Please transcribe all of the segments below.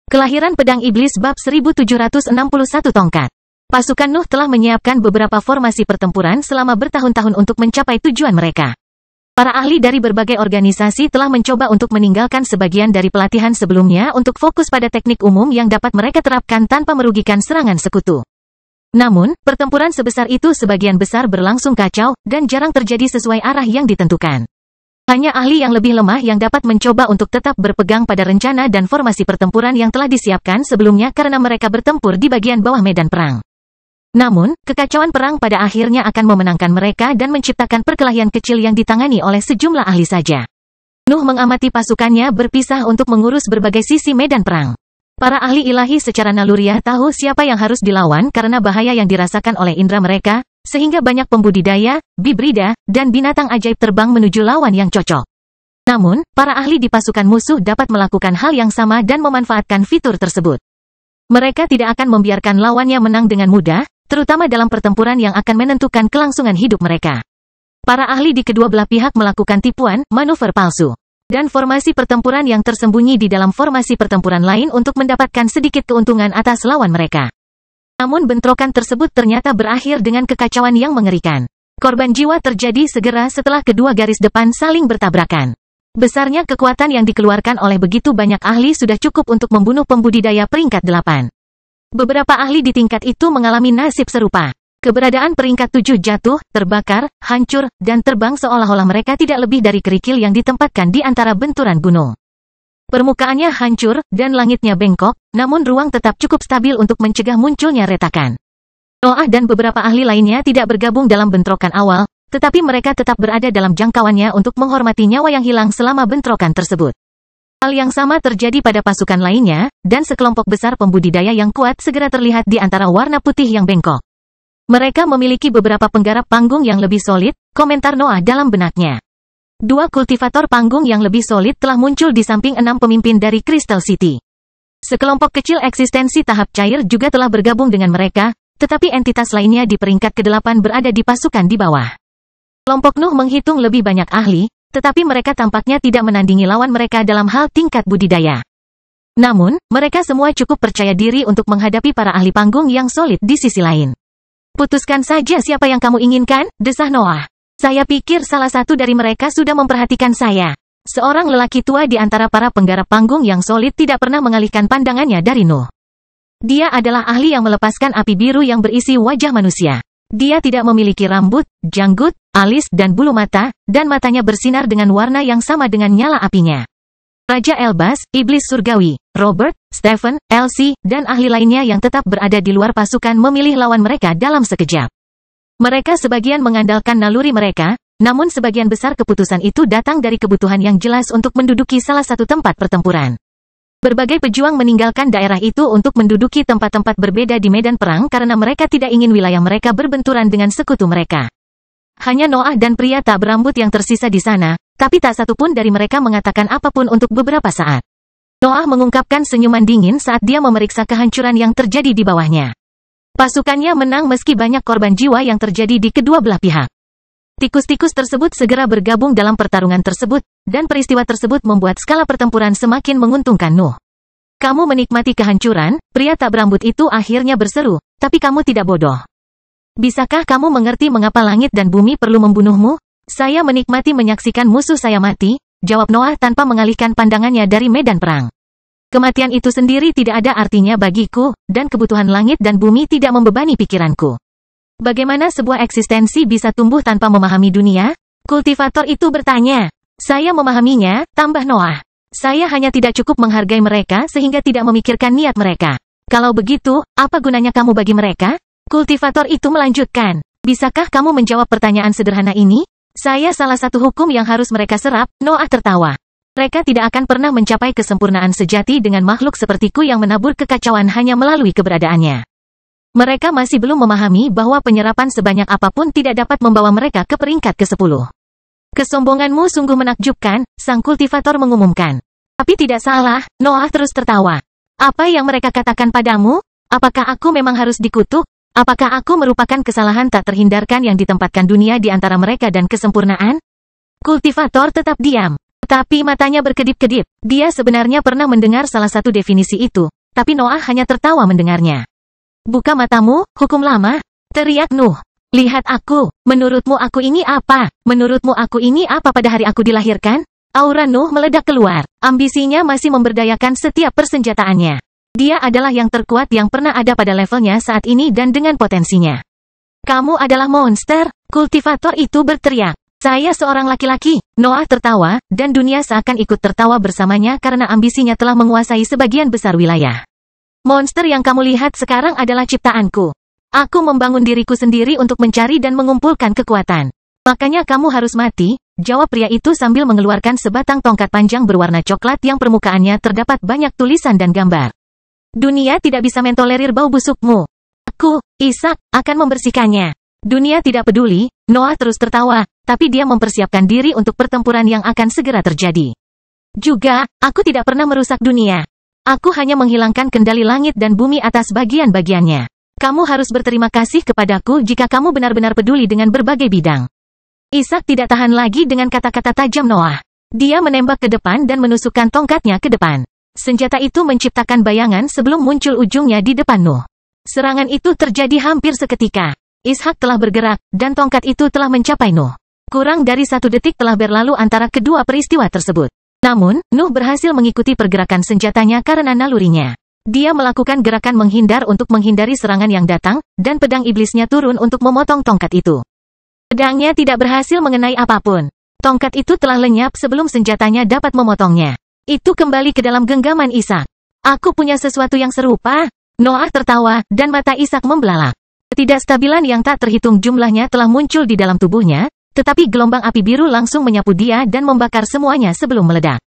Kelahiran Pedang Iblis bab 1761 tongkat. Pasukan Nuh telah menyiapkan beberapa formasi pertempuran selama bertahun-tahun untuk mencapai tujuan mereka. Para ahli dari berbagai organisasi telah mencoba untuk meninggalkan sebagian dari pelatihan sebelumnya untuk fokus pada teknik umum yang dapat mereka terapkan tanpa merugikan serangan sekutu. Namun, pertempuran sebesar itu sebagian besar berlangsung kacau, dan jarang terjadi sesuai arah yang ditentukan. Hanya ahli yang lebih lemah yang dapat mencoba untuk tetap berpegang pada rencana dan formasi pertempuran yang telah disiapkan sebelumnya karena mereka bertempur di bagian bawah medan perang. Namun, kekacauan perang pada akhirnya akan memenangkan mereka dan menciptakan perkelahian kecil yang ditangani oleh sejumlah ahli saja. Nuh mengamati pasukannya berpisah untuk mengurus berbagai sisi medan perang. Para ahli ilahi secara naluriah tahu siapa yang harus dilawan karena bahaya yang dirasakan oleh indera mereka, sehingga banyak pembudidaya, bibrida, dan binatang ajaib terbang menuju lawan yang cocok. Namun, para ahli di pasukan musuh dapat melakukan hal yang sama dan memanfaatkan fitur tersebut. Mereka tidak akan membiarkan lawannya menang dengan mudah, terutama dalam pertempuran yang akan menentukan kelangsungan hidup mereka. Para ahli di kedua belah pihak melakukan tipuan, manuver palsu, dan formasi pertempuran yang tersembunyi di dalam formasi pertempuran lain untuk mendapatkan sedikit keuntungan atas lawan mereka. Namun bentrokan tersebut ternyata berakhir dengan kekacauan yang mengerikan. Korban jiwa terjadi segera setelah kedua garis depan saling bertabrakan. Besarnya kekuatan yang dikeluarkan oleh begitu banyak ahli sudah cukup untuk membunuh pembudidaya peringkat 8. Beberapa ahli di tingkat itu mengalami nasib serupa. Keberadaan peringkat 7 jatuh, terbakar, hancur, dan terbang seolah-olah mereka tidak lebih dari kerikil yang ditempatkan di antara benturan gunung. Permukaannya hancur, dan langitnya bengkok, namun ruang tetap cukup stabil untuk mencegah munculnya retakan. Noah dan beberapa ahli lainnya tidak bergabung dalam bentrokan awal, tetapi mereka tetap berada dalam jangkauannya untuk menghormati nyawa yang hilang selama bentrokan tersebut. Hal yang sama terjadi pada pasukan lainnya, dan sekelompok besar pembudidaya yang kuat segera terlihat di antara warna putih yang bengkok. Mereka memiliki beberapa penggarap panggung yang lebih solid, komentar Noah dalam benaknya. 2 kultivator panggung yang lebih solid telah muncul di samping 6 pemimpin dari Crystal City. Sekelompok kecil eksistensi tahap cair juga telah bergabung dengan mereka, tetapi entitas lainnya di peringkat ke-8 berada di pasukan di bawah. Kelompok Nuh menghitung lebih banyak ahli, tetapi mereka tampaknya tidak menandingi lawan mereka dalam hal tingkat budidaya. Namun, mereka semua cukup percaya diri untuk menghadapi para ahli panggung yang solid di sisi lain. Putuskan saja siapa yang kamu inginkan, desah Noah. Saya pikir salah satu dari mereka sudah memperhatikan saya. Seorang lelaki tua di antara para penggarap panggung yang solid tidak pernah mengalihkan pandangannya dari Nuh. Dia adalah ahli yang melepaskan api biru yang berisi wajah manusia. Dia tidak memiliki rambut, janggut, alis dan bulu mata, dan matanya bersinar dengan warna yang sama dengan nyala apinya. Raja Elbas, Iblis Surgawi, Robert, Stephen, Elsie, dan ahli lainnya yang tetap berada di luar pasukan memilih lawan mereka dalam sekejap. Mereka sebagian mengandalkan naluri mereka, namun sebagian besar keputusan itu datang dari kebutuhan yang jelas untuk menduduki salah satu tempat pertempuran. Berbagai pejuang meninggalkan daerah itu untuk menduduki tempat-tempat berbeda di medan perang karena mereka tidak ingin wilayah mereka berbenturan dengan sekutu mereka. Hanya Noah dan pria tak berambut yang tersisa di sana, tapi tak satu pun dari mereka mengatakan apapun untuk beberapa saat. Noah mengungkapkan senyuman dingin saat dia memeriksa kehancuran yang terjadi di bawahnya. Pasukannya menang meski banyak korban jiwa yang terjadi di kedua belah pihak. Tikus-tikus tersebut segera bergabung dalam pertarungan tersebut, dan peristiwa tersebut membuat skala pertempuran semakin menguntungkan Nuh. Kamu menikmati kehancuran, pria tak berambut itu akhirnya berseru, tapi kamu tidak bodoh. Bisakah kamu mengerti mengapa langit dan bumi perlu membunuhmu? Saya menikmati menyaksikan musuh saya mati, jawab Noah tanpa mengalihkan pandangannya dari medan perang. Kematian itu sendiri tidak ada artinya bagiku, dan kebutuhan langit dan bumi tidak membebani pikiranku. Bagaimana sebuah eksistensi bisa tumbuh tanpa memahami dunia? Kultivator itu bertanya. Saya memahaminya, tambah Noah. Saya hanya tidak cukup menghargai mereka sehingga tidak memikirkan niat mereka. Kalau begitu, apa gunanya kamu bagi mereka? Kultivator itu melanjutkan. Bisakah kamu menjawab pertanyaan sederhana ini? Saya salah satu hukum yang harus mereka serap, Noah tertawa. Mereka tidak akan pernah mencapai kesempurnaan sejati dengan makhluk sepertiku yang menabur kekacauan hanya melalui keberadaannya. Mereka masih belum memahami bahwa penyerapan sebanyak apapun tidak dapat membawa mereka ke peringkat ke-10. Kesombonganmu sungguh menakjubkan, sang kultivator mengumumkan. Tapi tidak salah, Noah terus tertawa. Apa yang mereka katakan padamu? Apakah aku memang harus dikutuk? Apakah aku merupakan kesalahan tak terhindarkan yang ditempatkan dunia di antara mereka dan kesempurnaan? Kultivator tetap diam. Tapi matanya berkedip-kedip. Dia sebenarnya pernah mendengar salah satu definisi itu, tapi Noah hanya tertawa mendengarnya. Buka matamu, hukum lama, teriak Nuh. Lihat aku, menurutmu aku ini apa? Menurutmu aku ini apa pada hari aku dilahirkan? Aura Nuh meledak keluar, ambisinya masih memberdayakan setiap persenjataannya. Dia adalah yang terkuat yang pernah ada pada levelnya saat ini dan dengan potensinya. Kamu adalah monster, kultivator itu berteriak. Saya seorang laki-laki. Noah tertawa, dan dunia seakan ikut tertawa bersamanya karena ambisinya telah menguasai sebagian besar wilayah. Monster yang kamu lihat sekarang adalah ciptaanku. Aku membangun diriku sendiri untuk mencari dan mengumpulkan kekuatan. Makanya kamu harus mati, jawab pria itu sambil mengeluarkan sebatang tongkat panjang berwarna coklat yang permukaannya terdapat banyak tulisan dan gambar. Dunia tidak bisa mentolerir bau busukmu. Aku, Ishak, akan membersihkannya. Dunia tidak peduli, Noah terus tertawa, tapi dia mempersiapkan diri untuk pertempuran yang akan segera terjadi. Juga, aku tidak pernah merusak dunia. Aku hanya menghilangkan kendali langit dan bumi atas bagian-bagiannya. Kamu harus berterima kasih kepadaku jika kamu benar-benar peduli dengan berbagai bidang. Ishak tidak tahan lagi dengan kata-kata tajam Noah. Dia menembak ke depan dan menusukkan tongkatnya ke depan. Senjata itu menciptakan bayangan sebelum muncul ujungnya di depan Nuh. Serangan itu terjadi hampir seketika. Ishak telah bergerak, dan tongkat itu telah mencapai Nuh. Kurang dari 1 detik telah berlalu antara kedua peristiwa tersebut. Namun, Nuh berhasil mengikuti pergerakan senjatanya karena nalurinya. Dia melakukan gerakan menghindar untuk menghindari serangan yang datang, dan pedang iblisnya turun untuk memotong tongkat itu. Pedangnya tidak berhasil mengenai apapun. Tongkat itu telah lenyap sebelum senjatanya dapat memotongnya. Itu kembali ke dalam genggaman Ishak. Aku punya sesuatu yang serupa. Noah tertawa, dan mata Ishak membelalak. Ketidakstabilan yang tak terhitung jumlahnya telah muncul di dalam tubuhnya, tetapi gelombang api biru langsung menyapu dia dan membakar semuanya sebelum meledak.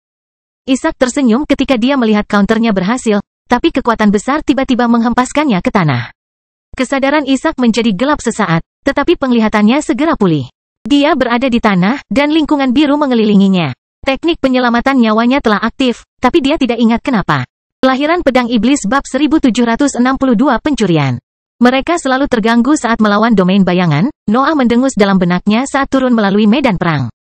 Ishak tersenyum ketika dia melihat counternya berhasil, tapi kekuatan besar tiba-tiba menghempaskannya ke tanah. Kesadaran Ishak menjadi gelap sesaat, tetapi penglihatannya segera pulih. Dia berada di tanah, dan lingkungan biru mengelilinginya. Teknik penyelamatan nyawanya telah aktif, tapi dia tidak ingat kenapa. Kelahiran Pedang Iblis Bab 1762 Pencurian. Mereka selalu terganggu saat melawan domain bayangan. Noah mendengus dalam benaknya saat turun melalui medan perang.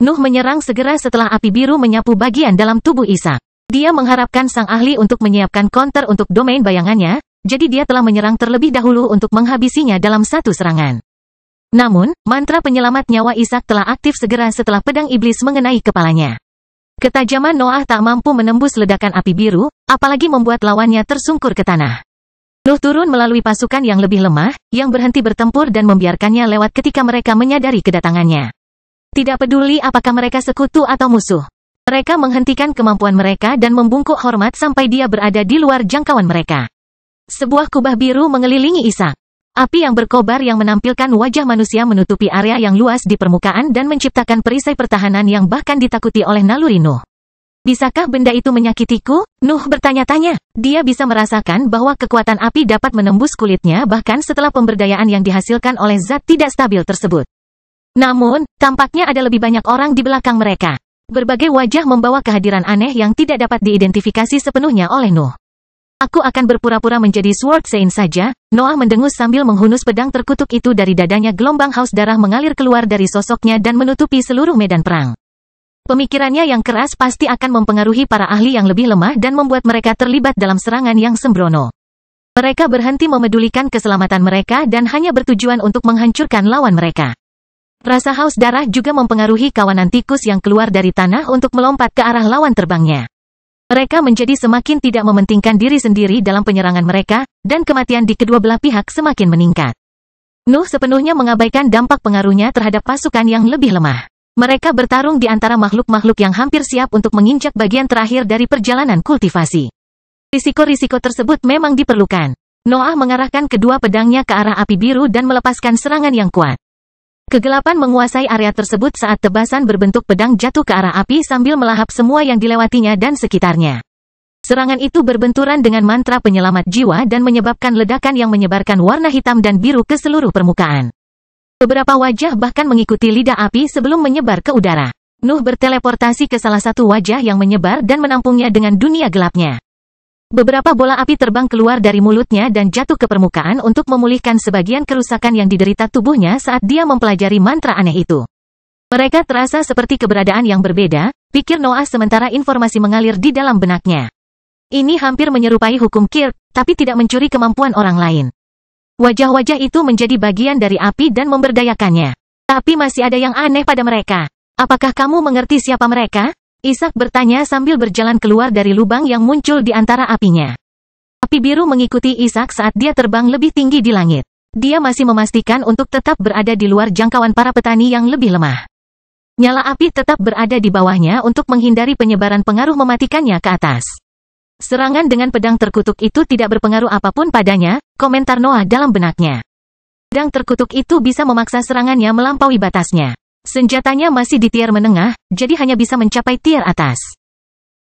Nuh menyerang segera setelah api biru menyapu bagian dalam tubuh Ishak. Dia mengharapkan sang ahli untuk menyiapkan counter untuk domain bayangannya, jadi dia telah menyerang terlebih dahulu untuk menghabisinya dalam satu serangan. Namun, mantra penyelamat nyawa Ishak telah aktif segera setelah pedang iblis mengenai kepalanya. Ketajaman Noah tak mampu menembus ledakan api biru, apalagi membuat lawannya tersungkur ke tanah. Nuh turun melalui pasukan yang lebih lemah, yang berhenti bertempur dan membiarkannya lewat ketika mereka menyadari kedatangannya. Tidak peduli apakah mereka sekutu atau musuh. Mereka menghentikan kemampuan mereka dan membungkuk hormat sampai dia berada di luar jangkauan mereka. Sebuah kubah biru mengelilingi Ishak. Api yang berkobar yang menampilkan wajah manusia menutupi area yang luas di permukaan dan menciptakan perisai pertahanan yang bahkan ditakuti oleh naluri Nuh. Bisakah benda itu menyakitiku? Nuh bertanya-tanya. Dia bisa merasakan bahwa kekuatan api dapat menembus kulitnya bahkan setelah pemberdayaan yang dihasilkan oleh zat tidak stabil tersebut. Namun, tampaknya ada lebih banyak orang di belakang mereka. Berbagai wajah membawa kehadiran aneh yang tidak dapat diidentifikasi sepenuhnya oleh Nuh. Aku akan berpura-pura menjadi Sword Saint saja, Noah mendengus sambil menghunus pedang terkutuk itu dari dadanya. Gelombang haus darah mengalir keluar dari sosoknya dan menutupi seluruh medan perang. Pemikirannya yang keras pasti akan mempengaruhi para ahli yang lebih lemah dan membuat mereka terlibat dalam serangan yang sembrono. Mereka berhenti memedulikan keselamatan mereka dan hanya bertujuan untuk menghancurkan lawan mereka. Rasa haus darah juga mempengaruhi kawanan tikus yang keluar dari tanah untuk melompat ke arah lawan terbangnya. Mereka menjadi semakin tidak mementingkan diri sendiri dalam penyerangan mereka, dan kematian di kedua belah pihak semakin meningkat. Nuh sepenuhnya mengabaikan dampak pengaruhnya terhadap pasukan yang lebih lemah. Mereka bertarung di antara makhluk-makhluk yang hampir siap untuk menginjak bagian terakhir dari perjalanan kultivasi. Risiko-risiko tersebut memang diperlukan. Noah mengarahkan kedua pedangnya ke arah api biru dan melepaskan serangan yang kuat. Kegelapan menguasai area tersebut saat tebasan berbentuk pedang jatuh ke arah api sambil melahap semua yang dilewatinya dan sekitarnya. Serangan itu berbenturan dengan mantra penyelamat jiwa dan menyebabkan ledakan yang menyebarkan warna hitam dan biru ke seluruh permukaan. Beberapa wajah bahkan mengikuti lidah api sebelum menyebar ke udara. Nuh berteleportasi ke salah satu wajah yang menyebar dan menampungnya dengan dunia gelapnya. Beberapa bola api terbang keluar dari mulutnya dan jatuh ke permukaan untuk memulihkan sebagian kerusakan yang diderita tubuhnya saat dia mempelajari mantra aneh itu. Mereka terasa seperti keberadaan yang berbeda, pikir Noah sementara informasi mengalir di dalam benaknya. Ini hampir menyerupai hukum Kirk, tapi tidak mencuri kemampuan orang lain. Wajah-wajah itu menjadi bagian dari api dan memberdayakannya. Tapi masih ada yang aneh pada mereka. Apakah kamu mengerti siapa mereka? Ishak bertanya sambil berjalan keluar dari lubang yang muncul di antara apinya. Api biru mengikuti Ishak saat dia terbang lebih tinggi di langit. Dia masih memastikan untuk tetap berada di luar jangkauan para petani yang lebih lemah. Nyala api tetap berada di bawahnya untuk menghindari penyebaran pengaruh mematikannya ke atas. Serangan dengan pedang terkutuk itu tidak berpengaruh apapun padanya, komentar Noah dalam benaknya. Pedang terkutuk itu bisa memaksa serangannya melampaui batasnya. Senjatanya masih di tier menengah, jadi hanya bisa mencapai tier atas.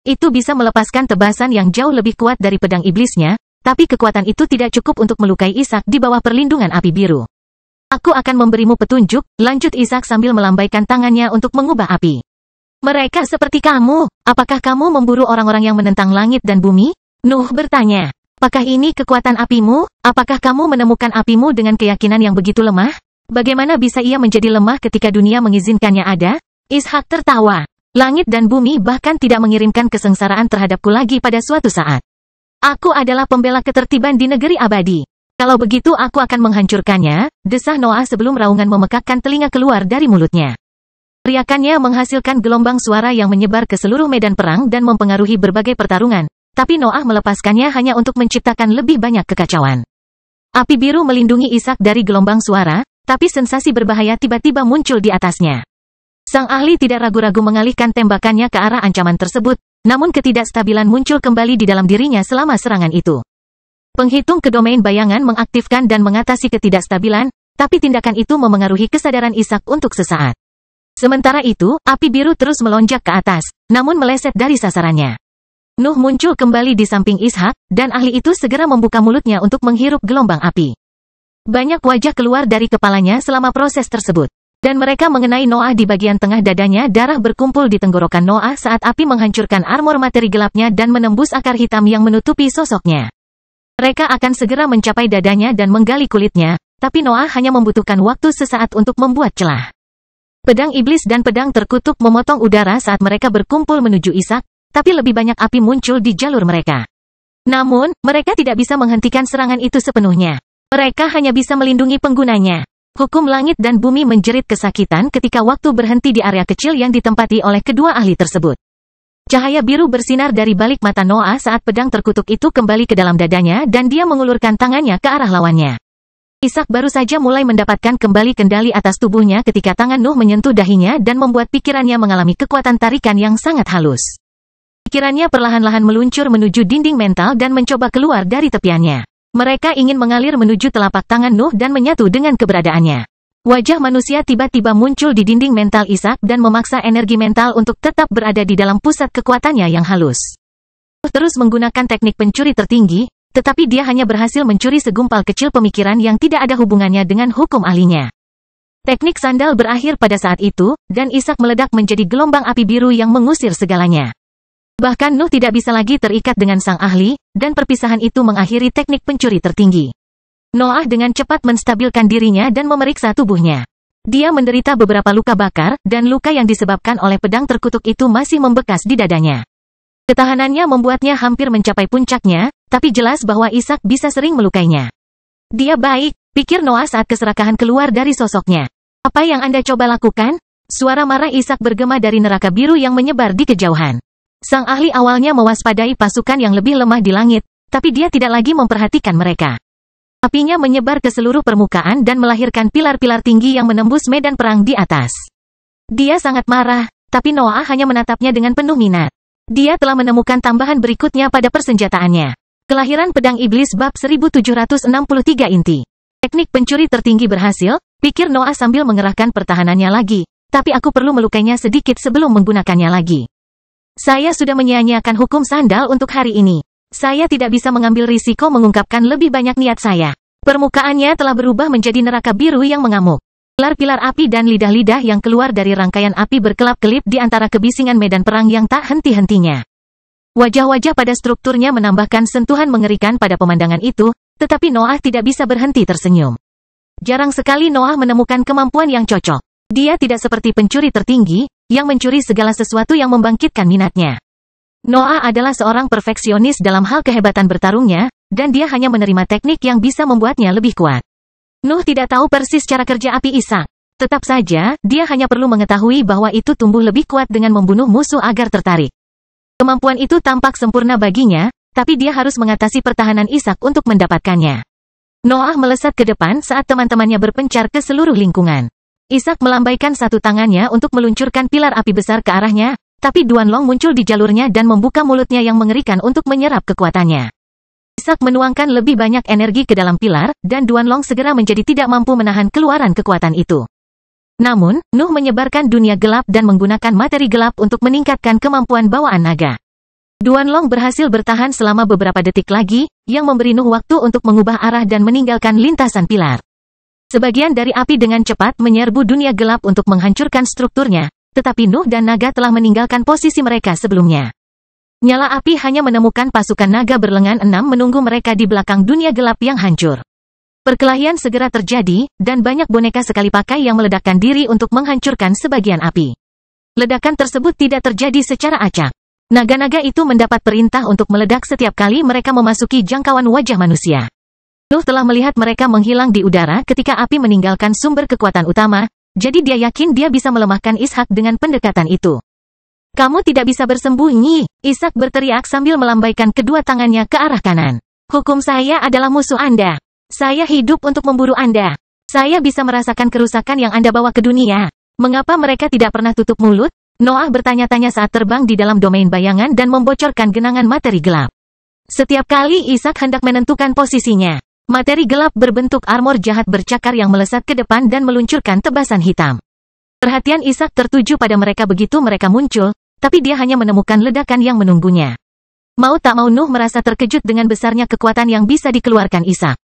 Itu bisa melepaskan tebasan yang jauh lebih kuat dari pedang iblisnya, tapi kekuatan itu tidak cukup untuk melukai Ishak di bawah perlindungan api biru. Aku akan memberimu petunjuk, lanjut Ishak sambil melambaikan tangannya untuk mengubah api. Mereka seperti kamu, apakah kamu memburu orang-orang yang menentang langit dan bumi? Nuh bertanya. Apakah ini kekuatan apimu? Apakah kamu menemukan apimu dengan keyakinan yang begitu lemah? Bagaimana bisa ia menjadi lemah ketika dunia mengizinkannya ada? Ishak tertawa. Langit dan bumi bahkan tidak mengirimkan kesengsaraan terhadapku lagi pada suatu saat. Aku adalah pembela ketertiban di negeri abadi. Kalau begitu aku akan menghancurkannya, desah Noah sebelum raungan memekakkan telinga keluar dari mulutnya. Teriakannya menghasilkan gelombang suara yang menyebar ke seluruh medan perang dan mempengaruhi berbagai pertarungan, tapi Noah melepaskannya hanya untuk menciptakan lebih banyak kekacauan. Api biru melindungi Ishak dari gelombang suara, tapi sensasi berbahaya tiba-tiba muncul di atasnya. Sang ahli tidak ragu-ragu mengalihkan tembakannya ke arah ancaman tersebut, namun ketidakstabilan muncul kembali di dalam dirinya selama serangan itu. Penghitung ke domain bayangan mengaktifkan dan mengatasi ketidakstabilan, tapi tindakan itu memengaruhi kesadaran Ishak untuk sesaat. Sementara itu, api biru terus melonjak ke atas, namun meleset dari sasarannya. Nuh muncul kembali di samping Ishak, dan ahli itu segera membuka mulutnya untuk menghirup gelombang api. Banyak wajah keluar dari kepalanya selama proses tersebut. Dan mereka mengenai Noah di bagian tengah dadanya. Darah berkumpul di tenggorokan Noah saat api menghancurkan armor materi gelapnya dan menembus akar hitam yang menutupi sosoknya. Mereka akan segera mencapai dadanya dan menggali kulitnya, tapi Noah hanya membutuhkan waktu sesaat untuk membuat celah. Pedang iblis dan pedang terkutuk memotong udara saat mereka berkumpul menuju Ishak, tapi lebih banyak api muncul di jalur mereka. Namun, mereka tidak bisa menghentikan serangan itu sepenuhnya. Mereka hanya bisa melindungi penggunanya. Hukum langit dan bumi menjerit kesakitan ketika waktu berhenti di area kecil yang ditempati oleh kedua ahli tersebut. Cahaya biru bersinar dari balik mata Noah saat pedang terkutuk itu kembali ke dalam dadanya dan dia mengulurkan tangannya ke arah lawannya. Ishak baru saja mulai mendapatkan kembali kendali atas tubuhnya ketika tangan Nuh menyentuh dahinya dan membuat pikirannya mengalami kekuatan tarikan yang sangat halus. Pikirannya perlahan-lahan meluncur menuju dinding mental dan mencoba keluar dari tepiannya. Mereka ingin mengalir menuju telapak tangan Nuh dan menyatu dengan keberadaannya. Wajah manusia tiba-tiba muncul di dinding mental Ishak dan memaksa energi mental untuk tetap berada di dalam pusat kekuatannya yang halus. Nuh terus menggunakan teknik pencuri tertinggi, tetapi dia hanya berhasil mencuri segumpal kecil pemikiran yang tidak ada hubungannya dengan hukum ahlinya. Teknik sandal berakhir pada saat itu, dan Ishak meledak menjadi gelombang api biru yang mengusir segalanya. Bahkan Nuh tidak bisa lagi terikat dengan sang ahli, dan perpisahan itu mengakhiri teknik pencuri tertinggi. Noah dengan cepat menstabilkan dirinya dan memeriksa tubuhnya. Dia menderita beberapa luka bakar, dan luka yang disebabkan oleh pedang terkutuk itu masih membekas di dadanya. Ketahanannya membuatnya hampir mencapai puncaknya, tapi jelas bahwa Ishak bisa sering melukainya. Dia baik, pikir Noah saat keserakahan keluar dari sosoknya. Apa yang Anda coba lakukan? Suara marah Ishak bergema dari neraka biru yang menyebar di kejauhan. Sang ahli awalnya mewaspadai pasukan yang lebih lemah di langit, tapi dia tidak lagi memperhatikan mereka. Apinya menyebar ke seluruh permukaan dan melahirkan pilar-pilar tinggi yang menembus medan perang di atas. Dia sangat marah, tapi Noah hanya menatapnya dengan penuh minat. Dia telah menemukan tambahan berikutnya pada persenjataannya. Kelahiran pedang iblis bab 1763 inti. Teknik pencuri tertinggi berhasil, pikir Noah sambil mengerahkan pertahanannya lagi, tapi aku perlu melukainya sedikit sebelum menggunakannya lagi. Saya sudah menyia-nyiakan hukum sandal untuk hari ini. Saya tidak bisa mengambil risiko mengungkapkan lebih banyak niat saya. Permukaannya telah berubah menjadi neraka biru yang mengamuk. Pilar-pilar api dan lidah-lidah yang keluar dari rangkaian api berkelap-kelip di antara kebisingan medan perang yang tak henti-hentinya. Wajah-wajah pada strukturnya menambahkan sentuhan mengerikan pada pemandangan itu, tetapi Noah tidak bisa berhenti tersenyum. Jarang sekali Noah menemukan kemampuan yang cocok. Dia tidak seperti pencuri tertinggi, yang mencuri segala sesuatu yang membangkitkan minatnya. Noah adalah seorang perfeksionis dalam hal kehebatan bertarungnya, dan dia hanya menerima teknik yang bisa membuatnya lebih kuat. Nuh tidak tahu persis cara kerja api Ishak. Tetap saja, dia hanya perlu mengetahui bahwa itu tumbuh lebih kuat dengan membunuh musuh agar tertarik. Kemampuan itu tampak sempurna baginya, tapi dia harus mengatasi pertahanan Ishak untuk mendapatkannya. Noah melesat ke depan saat teman-temannya berpencar ke seluruh lingkungan. Ishak melambaikan satu tangannya untuk meluncurkan pilar api besar ke arahnya, tapi Duanlong muncul di jalurnya dan membuka mulutnya yang mengerikan untuk menyerap kekuatannya. Ishak menuangkan lebih banyak energi ke dalam pilar, dan Duanlong segera menjadi tidak mampu menahan keluaran kekuatan itu. Namun, Nuh menyebarkan dunia gelap dan menggunakan materi gelap untuk meningkatkan kemampuan bawaan naga. Duanlong berhasil bertahan selama beberapa detik lagi, yang memberi Nuh waktu untuk mengubah arah dan meninggalkan lintasan pilar. Sebagian dari api dengan cepat menyerbu dunia gelap untuk menghancurkan strukturnya, tetapi Nuh dan naga telah meninggalkan posisi mereka sebelumnya. Nyala api hanya menemukan pasukan naga berlengan 6 menunggu mereka di belakang dunia gelap yang hancur. Perkelahian segera terjadi, dan banyak boneka sekali pakai yang meledakkan diri untuk menghancurkan sebagian api. Ledakan tersebut tidak terjadi secara acak. Naga-naga itu mendapat perintah untuk meledak setiap kali mereka memasuki jangkauan wajah manusia. Nuh telah melihat mereka menghilang di udara ketika api meninggalkan sumber kekuatan utama, jadi dia yakin dia bisa melemahkan Ishak dengan pendekatan itu. Kamu tidak bisa bersembunyi, Ishak berteriak sambil melambaikan kedua tangannya ke arah kanan. Hukum saya adalah musuh Anda. Saya hidup untuk memburu Anda. Saya bisa merasakan kerusakan yang Anda bawa ke dunia. Mengapa mereka tidak pernah tutup mulut? Noah bertanya-tanya saat terbang di dalam domain bayangan dan membocorkan genangan materi gelap. Setiap kali Ishak hendak menentukan posisinya, materi gelap berbentuk armor jahat bercakar yang melesat ke depan dan meluncurkan tebasan hitam. Perhatian Ishak tertuju pada mereka begitu mereka muncul, tapi dia hanya menemukan ledakan yang menunggunya. Mau tak mau Nuh merasa terkejut dengan besarnya kekuatan yang bisa dikeluarkan Ishak.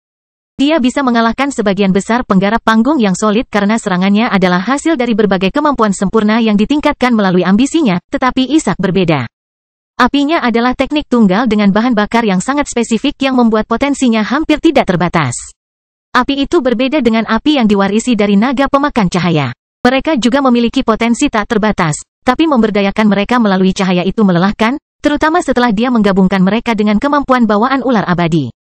Dia bisa mengalahkan sebagian besar penggarap panggung yang solid karena serangannya adalah hasil dari berbagai kemampuan sempurna yang ditingkatkan melalui ambisinya, tetapi Ishak berbeda. Apinya adalah teknik tunggal dengan bahan bakar yang sangat spesifik yang membuat potensinya hampir tidak terbatas. Api itu berbeda dengan api yang diwarisi dari naga pemakan cahaya. Mereka juga memiliki potensi tak terbatas, tapi memberdayakan mereka melalui cahaya itu melelahkan, terutama setelah dia menggabungkan mereka dengan kemampuan bawaan ular abadi.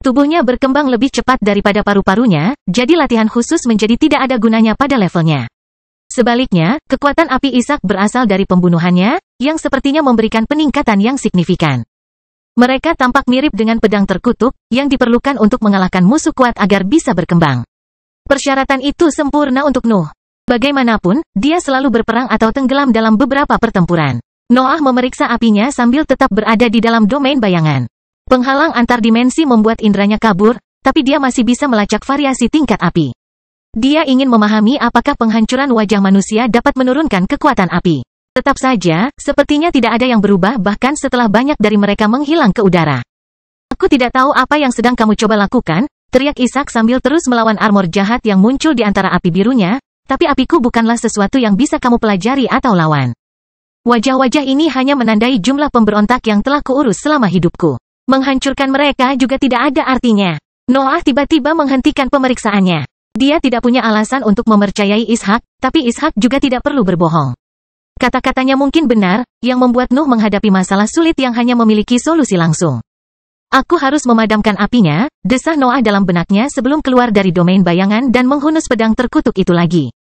Tubuhnya berkembang lebih cepat daripada paru-parunya, jadi latihan khusus menjadi tidak ada gunanya pada levelnya. Sebaliknya, kekuatan api Ishak berasal dari pembunuhannya, yang sepertinya memberikan peningkatan yang signifikan. Mereka tampak mirip dengan pedang terkutuk, yang diperlukan untuk mengalahkan musuh kuat agar bisa berkembang. Persyaratan itu sempurna untuk Nuh. Bagaimanapun, dia selalu berperang atau tenggelam dalam beberapa pertempuran. Noah memeriksa apinya sambil tetap berada di dalam domain bayangan. Penghalang antar dimensi membuat indranya kabur, tapi dia masih bisa melacak variasi tingkat api. Dia ingin memahami apakah penghancuran wajah manusia dapat menurunkan kekuatan api. Tetap saja, sepertinya tidak ada yang berubah bahkan setelah banyak dari mereka menghilang ke udara. Aku tidak tahu apa yang sedang kamu coba lakukan, teriak Ishak sambil terus melawan armor jahat yang muncul di antara api birunya, tapi apiku bukanlah sesuatu yang bisa kamu pelajari atau lawan. Wajah-wajah ini hanya menandai jumlah pemberontak yang telah kuurus selama hidupku. Menghancurkan mereka juga tidak ada artinya. Noah tiba-tiba menghentikan pemeriksaannya. Dia tidak punya alasan untuk mempercayai Ishak, tapi Ishak juga tidak perlu berbohong. Kata-katanya mungkin benar, yang membuat Nuh menghadapi masalah sulit yang hanya memiliki solusi langsung. Aku harus memadamkan apinya, desah Noah dalam benaknya sebelum keluar dari domain bayangan dan menghunus pedang terkutuk itu lagi.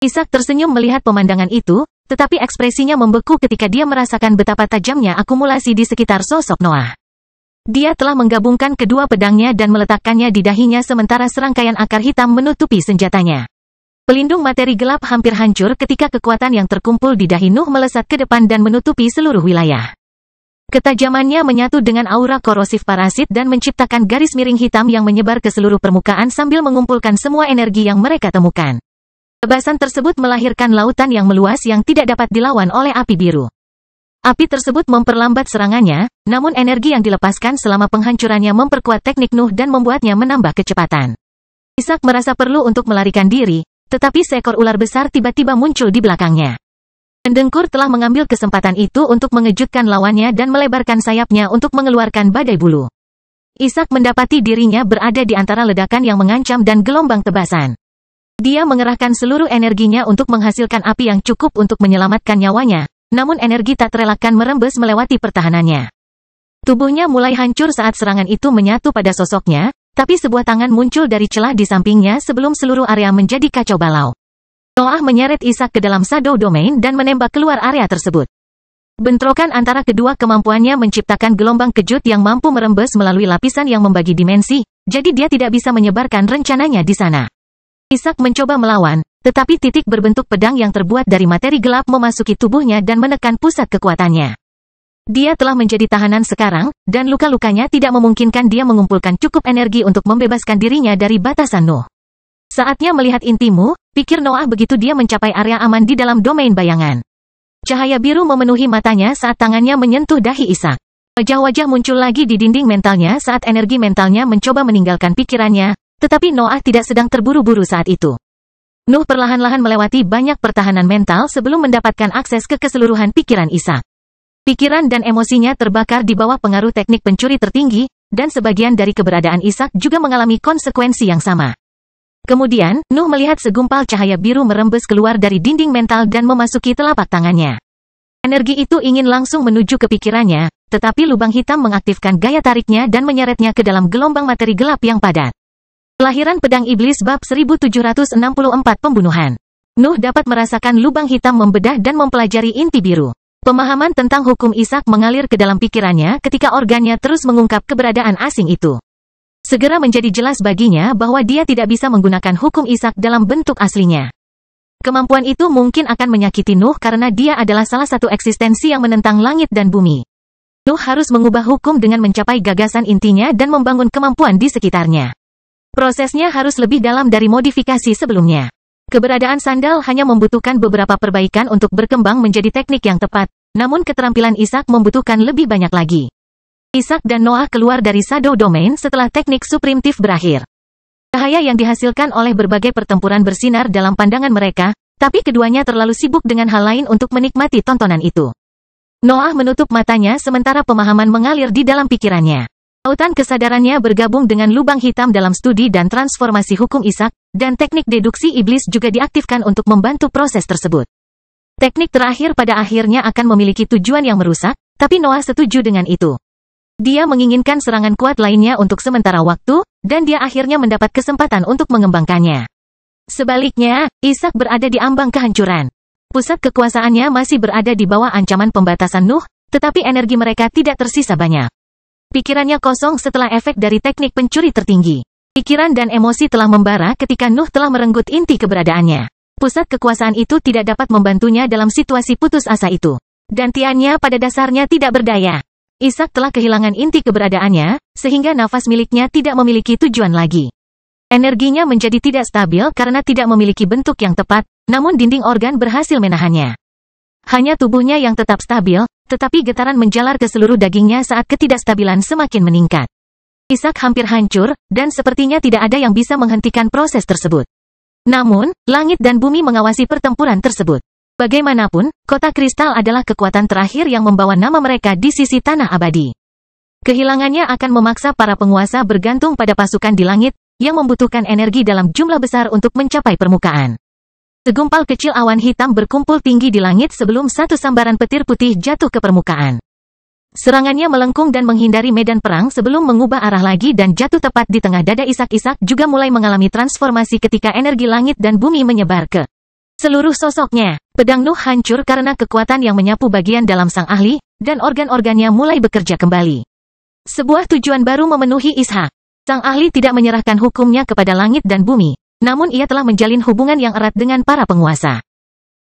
Ishak tersenyum melihat pemandangan itu, tetapi ekspresinya membeku ketika dia merasakan betapa tajamnya akumulasi di sekitar sosok Noah. Dia telah menggabungkan kedua pedangnya dan meletakkannya di dahinya sementara serangkaian akar hitam menutupi senjatanya. Pelindung materi gelap hampir hancur ketika kekuatan yang terkumpul di dahi Nuh melesat ke depan dan menutupi seluruh wilayah. Ketajamannya menyatu dengan aura korosif parasit dan menciptakan garis miring hitam yang menyebar ke seluruh permukaan sambil mengumpulkan semua energi yang mereka temukan. Tebasan tersebut melahirkan lautan yang meluas yang tidak dapat dilawan oleh api biru. Api tersebut memperlambat serangannya, namun energi yang dilepaskan selama penghancurannya memperkuat teknik Nuh dan membuatnya menambah kecepatan. Ishak merasa perlu untuk melarikan diri, tetapi seekor ular besar tiba-tiba muncul di belakangnya. Pendengkur telah mengambil kesempatan itu untuk mengejutkan lawannya dan melebarkan sayapnya untuk mengeluarkan badai bulu. Ishak mendapati dirinya berada di antara ledakan yang mengancam dan gelombang tebasan. Dia mengerahkan seluruh energinya untuk menghasilkan api yang cukup untuk menyelamatkan nyawanya, namun energi tak terelakkan merembes melewati pertahanannya. Tubuhnya mulai hancur saat serangan itu menyatu pada sosoknya, tapi sebuah tangan muncul dari celah di sampingnya sebelum seluruh area menjadi kacau balau. Noah menyeret Isaac ke dalam Shadow Domain dan menembak keluar area tersebut. Bentrokan antara kedua kemampuannya menciptakan gelombang kejut yang mampu merembes melalui lapisan yang membagi dimensi, jadi dia tidak bisa menyebarkan rencananya di sana. Isaac mencoba melawan, tetapi titik berbentuk pedang yang terbuat dari materi gelap memasuki tubuhnya dan menekan pusat kekuatannya. Dia telah menjadi tahanan sekarang, dan luka-lukanya tidak memungkinkan dia mengumpulkan cukup energi untuk membebaskan dirinya dari batasan Nuh. Saatnya melihat intimu, pikir Noah begitu dia mencapai area aman di dalam domain bayangan. Cahaya biru memenuhi matanya saat tangannya menyentuh dahi Isaac. Wajah-wajah muncul lagi di dinding mentalnya saat energi mentalnya mencoba meninggalkan pikirannya, tetapi Noah tidak sedang terburu-buru saat itu. Nuh perlahan-lahan melewati banyak pertahanan mental sebelum mendapatkan akses ke keseluruhan pikiran Isaac. Pikiran dan emosinya terbakar di bawah pengaruh teknik pencuri tertinggi, dan sebagian dari keberadaan Isaac juga mengalami konsekuensi yang sama. Kemudian, Nuh melihat segumpal cahaya biru merembes keluar dari dinding mental dan memasuki telapak tangannya. Energi itu ingin langsung menuju ke pikirannya, tetapi lubang hitam mengaktifkan gaya tariknya dan menyeretnya ke dalam gelombang materi gelap yang padat. Kelahiran Pedang Iblis Bab 1764 Pembunuhan. Nuh dapat merasakan lubang hitam membedah dan mempelajari inti biru. Pemahaman tentang hukum Isaac mengalir ke dalam pikirannya ketika organnya terus mengungkap keberadaan asing itu. Segera menjadi jelas baginya bahwa dia tidak bisa menggunakan hukum Isaac dalam bentuk aslinya. Kemampuan itu mungkin akan menyakiti Nuh karena dia adalah salah satu eksistensi yang menentang langit dan bumi. Nuh harus mengubah hukum dengan mencapai gagasan intinya dan membangun kemampuan di sekitarnya. Prosesnya harus lebih dalam dari modifikasi sebelumnya. Keberadaan sandal hanya membutuhkan beberapa perbaikan untuk berkembang menjadi teknik yang tepat, namun keterampilan Isaac membutuhkan lebih banyak lagi. Isaac dan Noah keluar dari Shadow Domain setelah teknik suprimtif berakhir. Cahaya yang dihasilkan oleh berbagai pertempuran bersinar dalam pandangan mereka, tapi keduanya terlalu sibuk dengan hal lain untuk menikmati tontonan itu. Noah menutup matanya sementara pemahaman mengalir di dalam pikirannya. Lautan kesadarannya bergabung dengan lubang hitam dalam studi dan transformasi hukum Isaac, dan teknik deduksi iblis juga diaktifkan untuk membantu proses tersebut. Teknik terakhir pada akhirnya akan memiliki tujuan yang merusak, tapi Noah setuju dengan itu. Dia menginginkan serangan kuat lainnya untuk sementara waktu, dan dia akhirnya mendapat kesempatan untuk mengembangkannya. Sebaliknya, Isaac berada di ambang kehancuran. Pusat kekuasaannya masih berada di bawah ancaman pembatasan Nuh, tetapi energi mereka tidak tersisa banyak. Pikirannya kosong setelah efek dari teknik pencuri tertinggi. Pikiran dan emosi telah membara ketika Nuh telah merenggut inti keberadaannya. Pusat kekuasaan itu tidak dapat membantunya dalam situasi putus asa itu. Dan tiannya pada dasarnya tidak berdaya. Isaac telah kehilangan inti keberadaannya, sehingga nafas miliknya tidak memiliki tujuan lagi. Energinya menjadi tidak stabil karena tidak memiliki bentuk yang tepat, namun dinding organ berhasil menahannya. Hanya tubuhnya yang tetap stabil, tetapi getaran menjalar ke seluruh dagingnya saat ketidakstabilan semakin meningkat. Isaac hampir hancur, dan sepertinya tidak ada yang bisa menghentikan proses tersebut. Namun, langit dan bumi mengawasi pertempuran tersebut. Bagaimanapun, kota kristal adalah kekuatan terakhir yang membawa nama mereka di sisi tanah abadi. Kehilangannya akan memaksa para penguasa bergantung pada pasukan di langit, yang membutuhkan energi dalam jumlah besar untuk mencapai permukaan. Segumpal kecil awan hitam berkumpul tinggi di langit sebelum satu sambaran petir putih jatuh ke permukaan. Serangannya melengkung dan menghindari medan perang sebelum mengubah arah lagi dan jatuh tepat di tengah dada Isaac. Isaac juga mulai mengalami transformasi ketika energi langit dan bumi menyebar ke seluruh sosoknya. Pedang Nuh hancur karena kekuatan yang menyapu bagian dalam sang ahli, dan organ-organnya mulai bekerja kembali. Sebuah tujuan baru memenuhi Isaac. Sang ahli tidak menyerahkan hukumnya kepada langit dan bumi. Namun ia telah menjalin hubungan yang erat dengan para penguasa.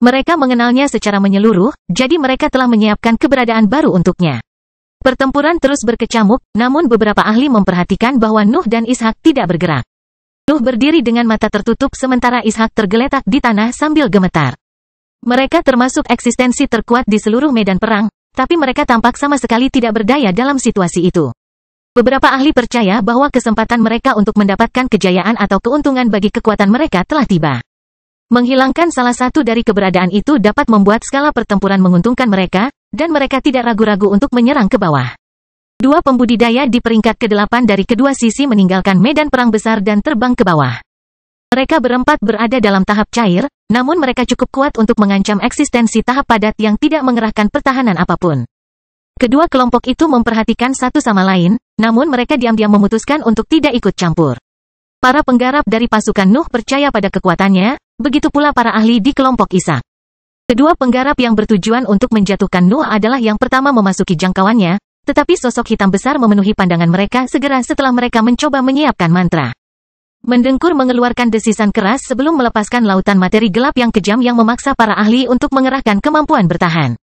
Mereka mengenalnya secara menyeluruh, jadi mereka telah menyiapkan keberadaan baru untuknya. Pertempuran terus berkecamuk, namun beberapa ahli memperhatikan bahwa Nuh dan Ishak tidak bergerak. Nuh berdiri dengan mata tertutup sementara Ishak tergeletak di tanah sambil gemetar. Mereka termasuk eksistensi terkuat di seluruh medan perang, tapi mereka tampak sama sekali tidak berdaya dalam situasi itu. Beberapa ahli percaya bahwa kesempatan mereka untuk mendapatkan kejayaan atau keuntungan bagi kekuatan mereka telah tiba. Menghilangkan salah satu dari keberadaan itu dapat membuat skala pertempuran menguntungkan mereka, dan mereka tidak ragu-ragu untuk menyerang ke bawah. Dua pembudidaya di peringkat ke-8 dari kedua sisi meninggalkan medan perang besar dan terbang ke bawah. Mereka berempat berada dalam tahap cair, namun mereka cukup kuat untuk mengancam eksistensi tahap padat yang tidak mengerahkan pertahanan apapun. Kedua kelompok itu memperhatikan satu sama lain, namun mereka diam-diam memutuskan untuk tidak ikut campur. Para penggarap dari pasukan Nuh percaya pada kekuatannya, begitu pula para ahli di kelompok Ishak. Kedua penggarap yang bertujuan untuk menjatuhkan Nuh adalah yang pertama memasuki jangkauannya, tetapi sosok hitam besar memenuhi pandangan mereka segera setelah mereka mencoba menyiapkan mantra. Mendengkur mengeluarkan desisan keras sebelum melepaskan lautan materi gelap yang kejam yang memaksa para ahli untuk mengerahkan kemampuan bertahan.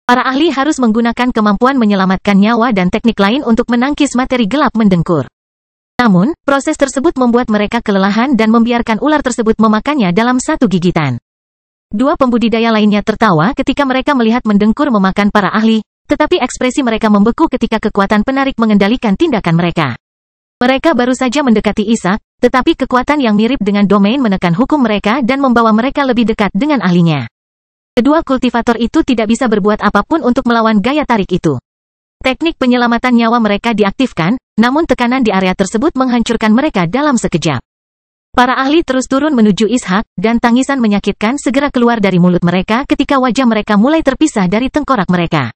Para ahli harus menggunakan kemampuan menyelamatkan nyawa dan teknik lain untuk menangkis materi gelap mendengkur. Namun, proses tersebut membuat mereka kelelahan dan membiarkan ular tersebut memakannya dalam satu gigitan. Dua pembudidaya lainnya tertawa ketika mereka melihat mendengkur memakan para ahli, tetapi ekspresi mereka membeku ketika kekuatan penarik mengendalikan tindakan mereka. Mereka baru saja mendekati Ishak, tetapi kekuatan yang mirip dengan domain menekan hukum mereka dan membawa mereka lebih dekat dengan ahlinya. Kedua kultivator itu tidak bisa berbuat apapun untuk melawan gaya tarik itu. Teknik penyelamatan nyawa mereka diaktifkan, namun tekanan di area tersebut menghancurkan mereka dalam sekejap. Para ahli terus turun menuju Ishak, dan tangisan menyakitkan segera keluar dari mulut mereka ketika wajah mereka mulai terpisah dari tengkorak mereka.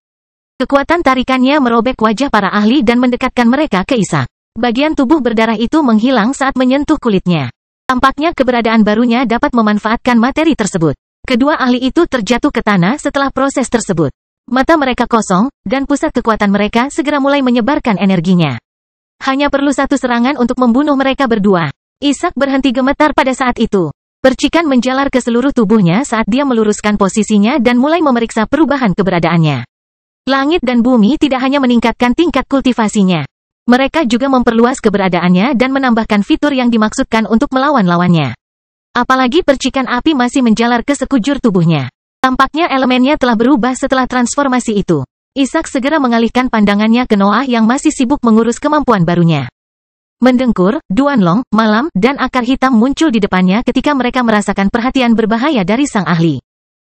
Kekuatan tarikannya merobek wajah para ahli dan mendekatkan mereka ke Ishak. Bagian tubuh berdarah itu menghilang saat menyentuh kulitnya. Tampaknya keberadaan barunya dapat memanfaatkan materi tersebut. Kedua ahli itu terjatuh ke tanah setelah proses tersebut. Mata mereka kosong, dan pusat kekuatan mereka segera mulai menyebarkan energinya. Hanya perlu satu serangan untuk membunuh mereka berdua. Ishak berhenti gemetar pada saat itu. Percikan menjalar ke seluruh tubuhnya saat dia meluruskan posisinya dan mulai memeriksa perubahan keberadaannya. Langit dan bumi tidak hanya meningkatkan tingkat kultivasinya. Mereka juga memperluas keberadaannya dan menambahkan fitur yang dimaksudkan untuk melawan lawannya. Apalagi percikan api masih menjalar ke sekujur tubuhnya. Tampaknya elemennya telah berubah setelah transformasi itu. Ishak segera mengalihkan pandangannya ke Noah yang masih sibuk mengurus kemampuan barunya. Mendengkur, Duanlong, Malam, dan akar hitam muncul di depannya ketika mereka merasakan perhatian berbahaya dari sang ahli.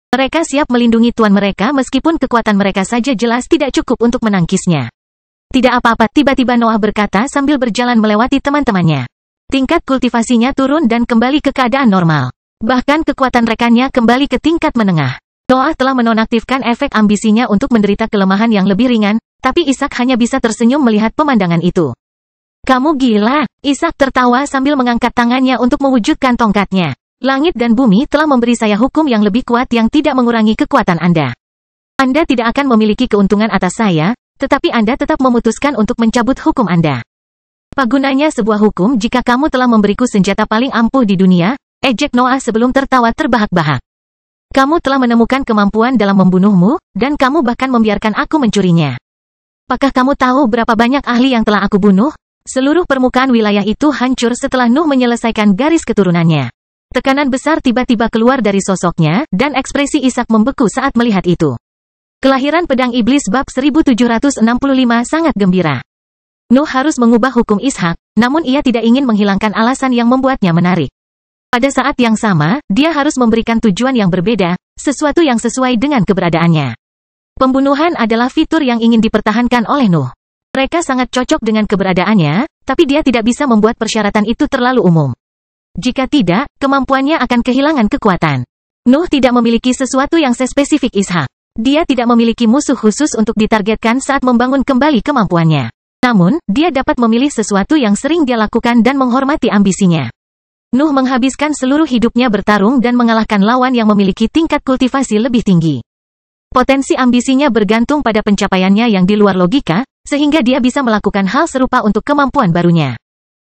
Mereka siap melindungi tuan mereka meskipun kekuatan mereka saja jelas tidak cukup untuk menangkisnya. Tidak apa-apa, tiba-tiba Noah berkata sambil berjalan melewati teman-temannya. Tingkat kultivasinya turun dan kembali ke keadaan normal. Bahkan kekuatan rekannya kembali ke tingkat menengah. Noah telah menonaktifkan efek ambisinya untuk menderita kelemahan yang lebih ringan, tapi Ishak hanya bisa tersenyum melihat pemandangan itu. Kamu gila, Ishak tertawa sambil mengangkat tangannya untuk mewujudkan tongkatnya. Langit dan bumi telah memberi saya hukum yang lebih kuat yang tidak mengurangi kekuatan Anda. Anda tidak akan memiliki keuntungan atas saya, tetapi Anda tetap memutuskan untuk mencabut hukum Anda. Apa gunanya sebuah hukum jika kamu telah memberiku senjata paling ampuh di dunia? Ejek Noah sebelum tertawa terbahak-bahak. Kamu telah menemukan kemampuan dalam membunuhmu, dan kamu bahkan membiarkan aku mencurinya. Apakah kamu tahu berapa banyak ahli yang telah aku bunuh? Seluruh permukaan wilayah itu hancur setelah Nuh menyelesaikan garis keturunannya. Tekanan besar tiba-tiba keluar dari sosoknya, dan ekspresi Ishak membeku saat melihat itu. Kelahiran Pedang Iblis bab 1765 sangat gembira. Nuh harus mengubah hukum Ishak, namun ia tidak ingin menghilangkan alasan yang membuatnya menarik. Pada saat yang sama, dia harus memberikan tujuan yang berbeda, sesuatu yang sesuai dengan keberadaannya. Pembunuhan adalah fitur yang ingin dipertahankan oleh Nuh. Mereka sangat cocok dengan keberadaannya, tapi dia tidak bisa membuat persyaratan itu terlalu umum. Jika tidak, kemampuannya akan kehilangan kekuatan. Nuh tidak memiliki sesuatu yang sespesifik Ishak. Dia tidak memiliki musuh khusus untuk ditargetkan saat membangun kembali kemampuannya. Namun, dia dapat memilih sesuatu yang sering dia lakukan dan menghormati ambisinya. Nuh menghabiskan seluruh hidupnya bertarung dan mengalahkan lawan yang memiliki tingkat kultivasi lebih tinggi. Potensi ambisinya bergantung pada pencapaiannya yang di luar logika, sehingga dia bisa melakukan hal serupa untuk kemampuan barunya.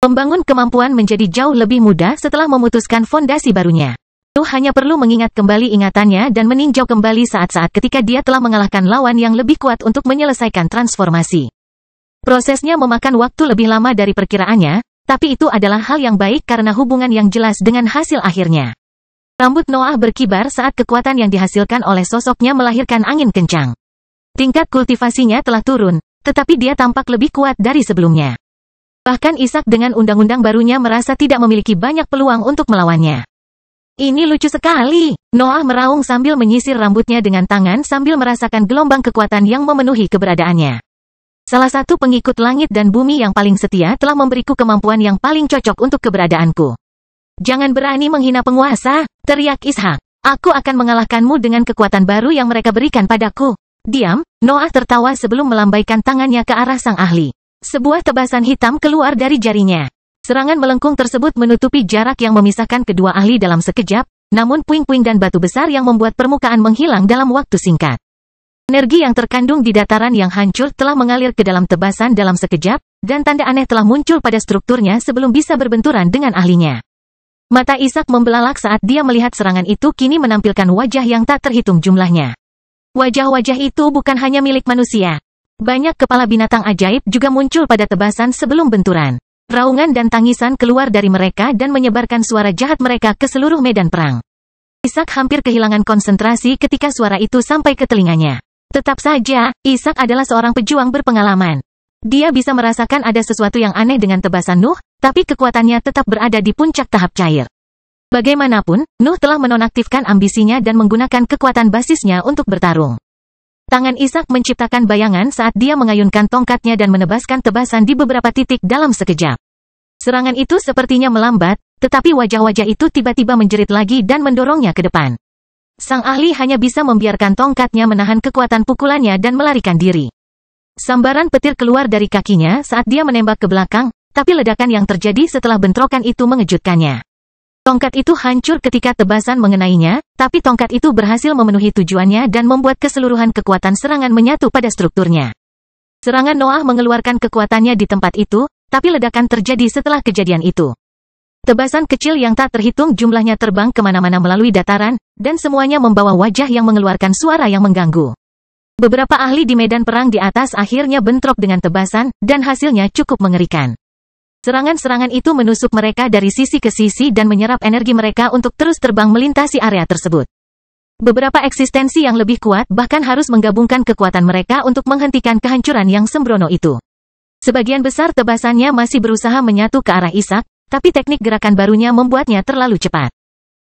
Membangun kemampuan menjadi jauh lebih mudah setelah memutuskan fondasi barunya. Nuh hanya perlu mengingat kembali ingatannya dan meninjau kembali saat-saat ketika dia telah mengalahkan lawan yang lebih kuat untuk menyelesaikan transformasi. Prosesnya memakan waktu lebih lama dari perkiraannya, tapi itu adalah hal yang baik karena hubungan yang jelas dengan hasil akhirnya. Rambut Noah berkibar saat kekuatan yang dihasilkan oleh sosoknya melahirkan angin kencang. Tingkat kultivasinya telah turun, tetapi dia tampak lebih kuat dari sebelumnya. Bahkan Ishak dengan undang-undang barunya merasa tidak memiliki banyak peluang untuk melawannya. Ini lucu sekali. Noah meraung sambil menyisir rambutnya dengan tangan sambil merasakan gelombang kekuatan yang memenuhi keberadaannya. Salah satu pengikut langit dan bumi yang paling setia telah memberiku kemampuan yang paling cocok untuk keberadaanku. Jangan berani menghina penguasa, teriak Ishak. Aku akan mengalahkanmu dengan kekuatan baru yang mereka berikan padaku. Diam, Noah tertawa sebelum melambaikan tangannya ke arah sang ahli. Sebuah tebasan hitam keluar dari jarinya. Serangan melengkung tersebut menutupi jarak yang memisahkan kedua ahli dalam sekejap, namun puing-puing dan batu besar yang membuat permukaan menghilang dalam waktu singkat. Energi yang terkandung di dataran yang hancur telah mengalir ke dalam tebasan dalam sekejap, dan tanda aneh telah muncul pada strukturnya sebelum bisa berbenturan dengan ahlinya. Mata Ishak membelalak saat dia melihat serangan itu kini menampilkan wajah yang tak terhitung jumlahnya. Wajah-wajah itu bukan hanya milik manusia. Banyak kepala binatang ajaib juga muncul pada tebasan sebelum benturan. Raungan dan tangisan keluar dari mereka dan menyebarkan suara jahat mereka ke seluruh medan perang. Ishak hampir kehilangan konsentrasi ketika suara itu sampai ke telinganya. Tetap saja, Ishak adalah seorang pejuang berpengalaman. Dia bisa merasakan ada sesuatu yang aneh dengan tebasan Nuh, tapi kekuatannya tetap berada di puncak tahap cair. Bagaimanapun, Nuh telah menonaktifkan ambisinya dan menggunakan kekuatan basisnya untuk bertarung. Tangan Ishak menciptakan bayangan saat dia mengayunkan tongkatnya dan menebaskan tebasan di beberapa titik dalam sekejap. Serangan itu sepertinya melambat, tetapi wajah-wajah itu tiba-tiba menjerit lagi dan mendorongnya ke depan. Sang ahli hanya bisa membiarkan tongkatnya menahan kekuatan pukulannya dan melarikan diri. Sambaran petir keluar dari kakinya saat dia menembak ke belakang, tapi ledakan yang terjadi setelah bentrokan itu mengejutkannya. Tongkat itu hancur ketika tebasan mengenainya, tapi tongkat itu berhasil memenuhi tujuannya dan membuat keseluruhan kekuatan serangan menyatu pada strukturnya. Serangan Noah mengeluarkan kekuatannya di tempat itu, tapi ledakan terjadi setelah kejadian itu. Tebasan kecil yang tak terhitung jumlahnya terbang kemana-mana melalui dataran, dan semuanya membawa wajah yang mengeluarkan suara yang mengganggu. Beberapa ahli di medan perang di atas akhirnya bentrok dengan tebasan, dan hasilnya cukup mengerikan. Serangan-serangan itu menusuk mereka dari sisi ke sisi dan menyerap energi mereka untuk terus terbang melintasi area tersebut. Beberapa eksistensi yang lebih kuat bahkan harus menggabungkan kekuatan mereka untuk menghentikan kehancuran yang sembrono itu. Sebagian besar tebasannya masih berusaha menyatu ke arah Ishak, tapi teknik gerakan barunya membuatnya terlalu cepat.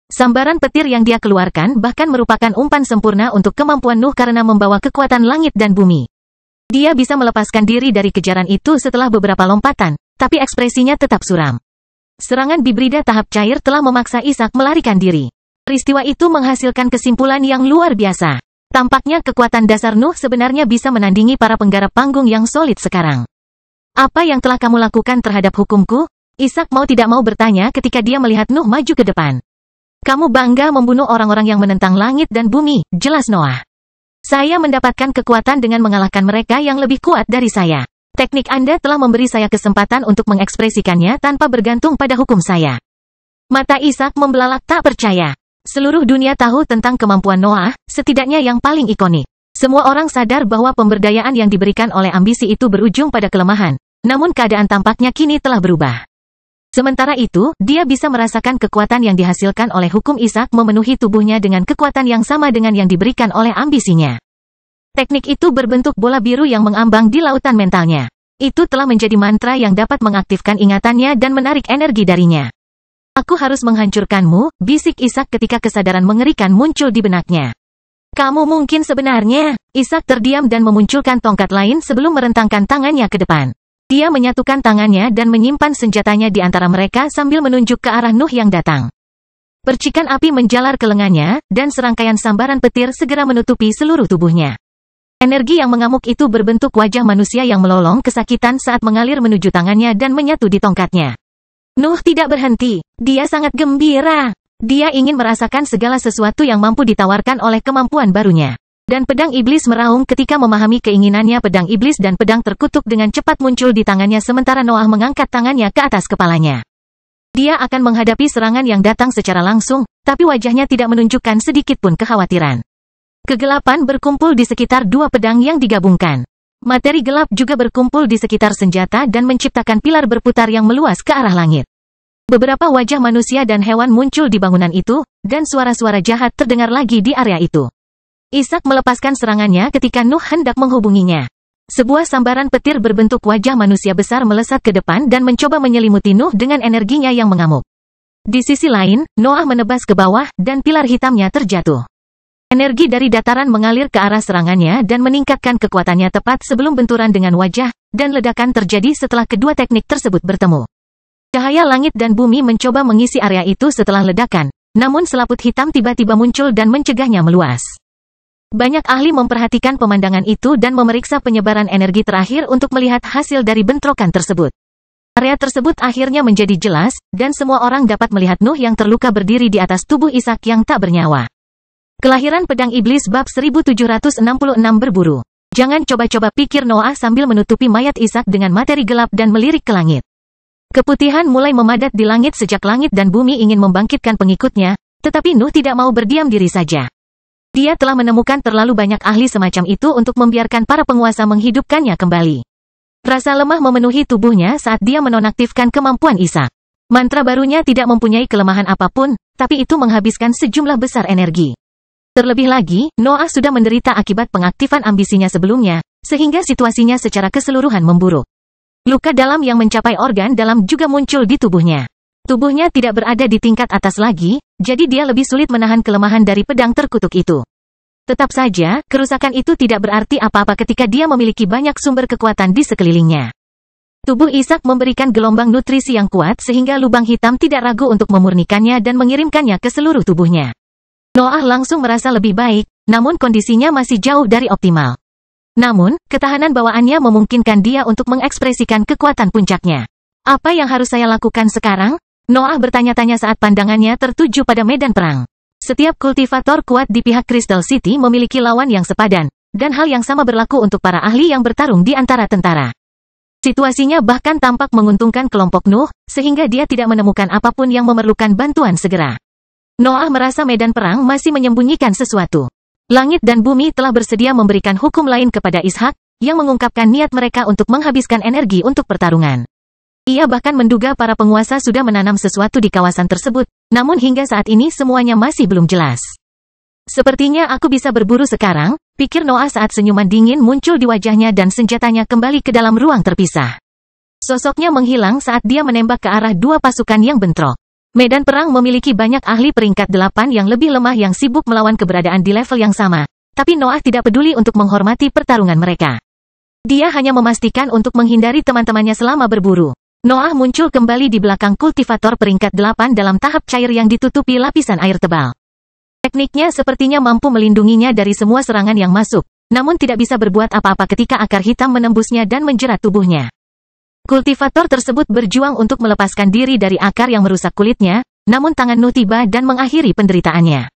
Sambaran petir yang dia keluarkan bahkan merupakan umpan sempurna untuk kemampuan Nuh karena membawa kekuatan langit dan bumi. Dia bisa melepaskan diri dari kejaran itu setelah beberapa lompatan, tapi ekspresinya tetap suram. Serangan bibrida tahap cair telah memaksa Ishak melarikan diri. Peristiwa itu menghasilkan kesimpulan yang luar biasa. Tampaknya kekuatan dasar Nuh sebenarnya bisa menandingi para penggarap panggung yang solid sekarang. Apa yang telah kamu lakukan terhadap hukumku? Ishak mau tidak mau bertanya ketika dia melihat Nuh maju ke depan. Kamu bangga membunuh orang-orang yang menentang langit dan bumi, jelas Noah. Saya mendapatkan kekuatan dengan mengalahkan mereka yang lebih kuat dari saya. Teknik Anda telah memberi saya kesempatan untuk mengekspresikannya tanpa bergantung pada hukum saya. Mata Ishak membelalak tak percaya. Seluruh dunia tahu tentang kemampuan Noah, setidaknya yang paling ikonik. Semua orang sadar bahwa pemberdayaan yang diberikan oleh ambisi itu berujung pada kelemahan. Namun keadaan tampaknya kini telah berubah. Sementara itu, dia bisa merasakan kekuatan yang dihasilkan oleh hukum Ishak memenuhi tubuhnya dengan kekuatan yang sama dengan yang diberikan oleh ambisinya. Teknik itu berbentuk bola biru yang mengambang di lautan mentalnya. Itu telah menjadi mantra yang dapat mengaktifkan ingatannya dan menarik energi darinya. Aku harus menghancurkanmu, bisik Ishak ketika kesadaran mengerikan muncul di benaknya. Kamu mungkin sebenarnya, Ishak terdiam dan memunculkan tongkat lain sebelum merentangkan tangannya ke depan. Dia menyatukan tangannya dan menyimpan senjatanya di antara mereka sambil menunjuk ke arah Nuh yang datang. Percikan api menjalar ke lengannya, dan serangkaian sambaran petir segera menutupi seluruh tubuhnya. Energi yang mengamuk itu berbentuk wajah manusia yang melolong kesakitan saat mengalir menuju tangannya dan menyatu di tongkatnya. Nuh tidak berhenti. Dia sangat gembira. Dia ingin merasakan segala sesuatu yang mampu ditawarkan oleh kemampuan barunya. Dan pedang iblis meraung ketika memahami keinginannya. Pedang iblis dan pedang terkutuk dengan cepat muncul di tangannya sementara Noah mengangkat tangannya ke atas kepalanya. Dia akan menghadapi serangan yang datang secara langsung, tapi wajahnya tidak menunjukkan sedikit pun kekhawatiran. Kegelapan berkumpul di sekitar dua pedang yang digabungkan. Materi gelap juga berkumpul di sekitar senjata dan menciptakan pilar berputar yang meluas ke arah langit. Beberapa wajah manusia dan hewan muncul di bangunan itu, dan suara-suara jahat terdengar lagi di area itu. Ishak melepaskan serangannya ketika Nuh hendak menghubunginya. Sebuah sambaran petir berbentuk wajah manusia besar melesat ke depan dan mencoba menyelimuti Nuh dengan energinya yang mengamuk. Di sisi lain, Noah menebas ke bawah, dan pilar hitamnya terjatuh. Energi dari dataran mengalir ke arah serangannya dan meningkatkan kekuatannya tepat sebelum benturan dengan wajah, dan ledakan terjadi setelah kedua teknik tersebut bertemu. Cahaya langit dan bumi mencoba mengisi area itu setelah ledakan, namun selaput hitam tiba-tiba muncul dan mencegahnya meluas. Banyak ahli memperhatikan pemandangan itu dan memeriksa penyebaran energi terakhir untuk melihat hasil dari bentrokan tersebut. Area tersebut akhirnya menjadi jelas, dan semua orang dapat melihat Nuh yang terluka berdiri di atas tubuh Ishak yang tak bernyawa. Kelahiran Pedang Iblis bab 1766 berburu. Jangan coba-coba, pikir Noah sambil menutupi mayat Ishak dengan materi gelap dan melirik ke langit. Keputihan mulai memadat di langit sejak langit dan bumi ingin membangkitkan pengikutnya, tetapi Nuh tidak mau berdiam diri saja. Dia telah menemukan terlalu banyak ahli semacam itu untuk membiarkan para penguasa menghidupkannya kembali. Rasa lemah memenuhi tubuhnya saat dia menonaktifkan kemampuan Ishak. Mantra barunya tidak mempunyai kelemahan apapun, tapi itu menghabiskan sejumlah besar energi. Terlebih lagi, Noah sudah menderita akibat pengaktifan ambisinya sebelumnya, sehingga situasinya secara keseluruhan memburuk. Luka dalam yang mencapai organ dalam juga muncul di tubuhnya. Tubuhnya tidak berada di tingkat atas lagi, jadi dia lebih sulit menahan kelemahan dari pedang terkutuk itu. Tetap saja, kerusakan itu tidak berarti apa-apa ketika dia memiliki banyak sumber kekuatan di sekelilingnya. Tubuh Ishak memberikan gelombang nutrisi yang kuat sehingga lubang hitam tidak ragu untuk memurnikannya dan mengirimkannya ke seluruh tubuhnya. Noah langsung merasa lebih baik, namun kondisinya masih jauh dari optimal. Namun, ketahanan bawaannya memungkinkan dia untuk mengekspresikan kekuatan puncaknya. Apa yang harus saya lakukan sekarang? Noah bertanya-tanya saat pandangannya tertuju pada medan perang. Setiap kultivator kuat di pihak Crystal City memiliki lawan yang sepadan, dan hal yang sama berlaku untuk para ahli yang bertarung di antara tentara. Situasinya bahkan tampak menguntungkan kelompok Nuh, sehingga dia tidak menemukan apapun yang memerlukan bantuan segera. Noah merasa medan perang masih menyembunyikan sesuatu. Langit dan bumi telah bersedia memberikan hukum lain kepada Ishak, yang mengungkapkan niat mereka untuk menghabiskan energi untuk pertarungan. Ia bahkan menduga para penguasa sudah menanam sesuatu di kawasan tersebut, namun hingga saat ini semuanya masih belum jelas. Sepertinya aku bisa berburu sekarang, pikir Noah saat senyuman dingin muncul di wajahnya dan senjatanya kembali ke dalam ruang terpisah. Sosoknya menghilang saat dia menembak ke arah dua pasukan yang bentrok. Medan perang memiliki banyak ahli peringkat 8 yang lebih lemah yang sibuk melawan keberadaan di level yang sama, tapi Noah tidak peduli untuk menghormati pertarungan mereka. Dia hanya memastikan untuk menghindari teman-temannya selama berburu. Noah muncul kembali di belakang kultivator peringkat 8 dalam tahap cair yang ditutupi lapisan air tebal. Tekniknya sepertinya mampu melindunginya dari semua serangan yang masuk, namun tidak bisa berbuat apa-apa ketika akar hitam menembusnya dan menjerat tubuhnya. Kultivator tersebut berjuang untuk melepaskan diri dari akar yang merusak kulitnya, namun tangan Nuh tiba dan mengakhiri penderitaannya.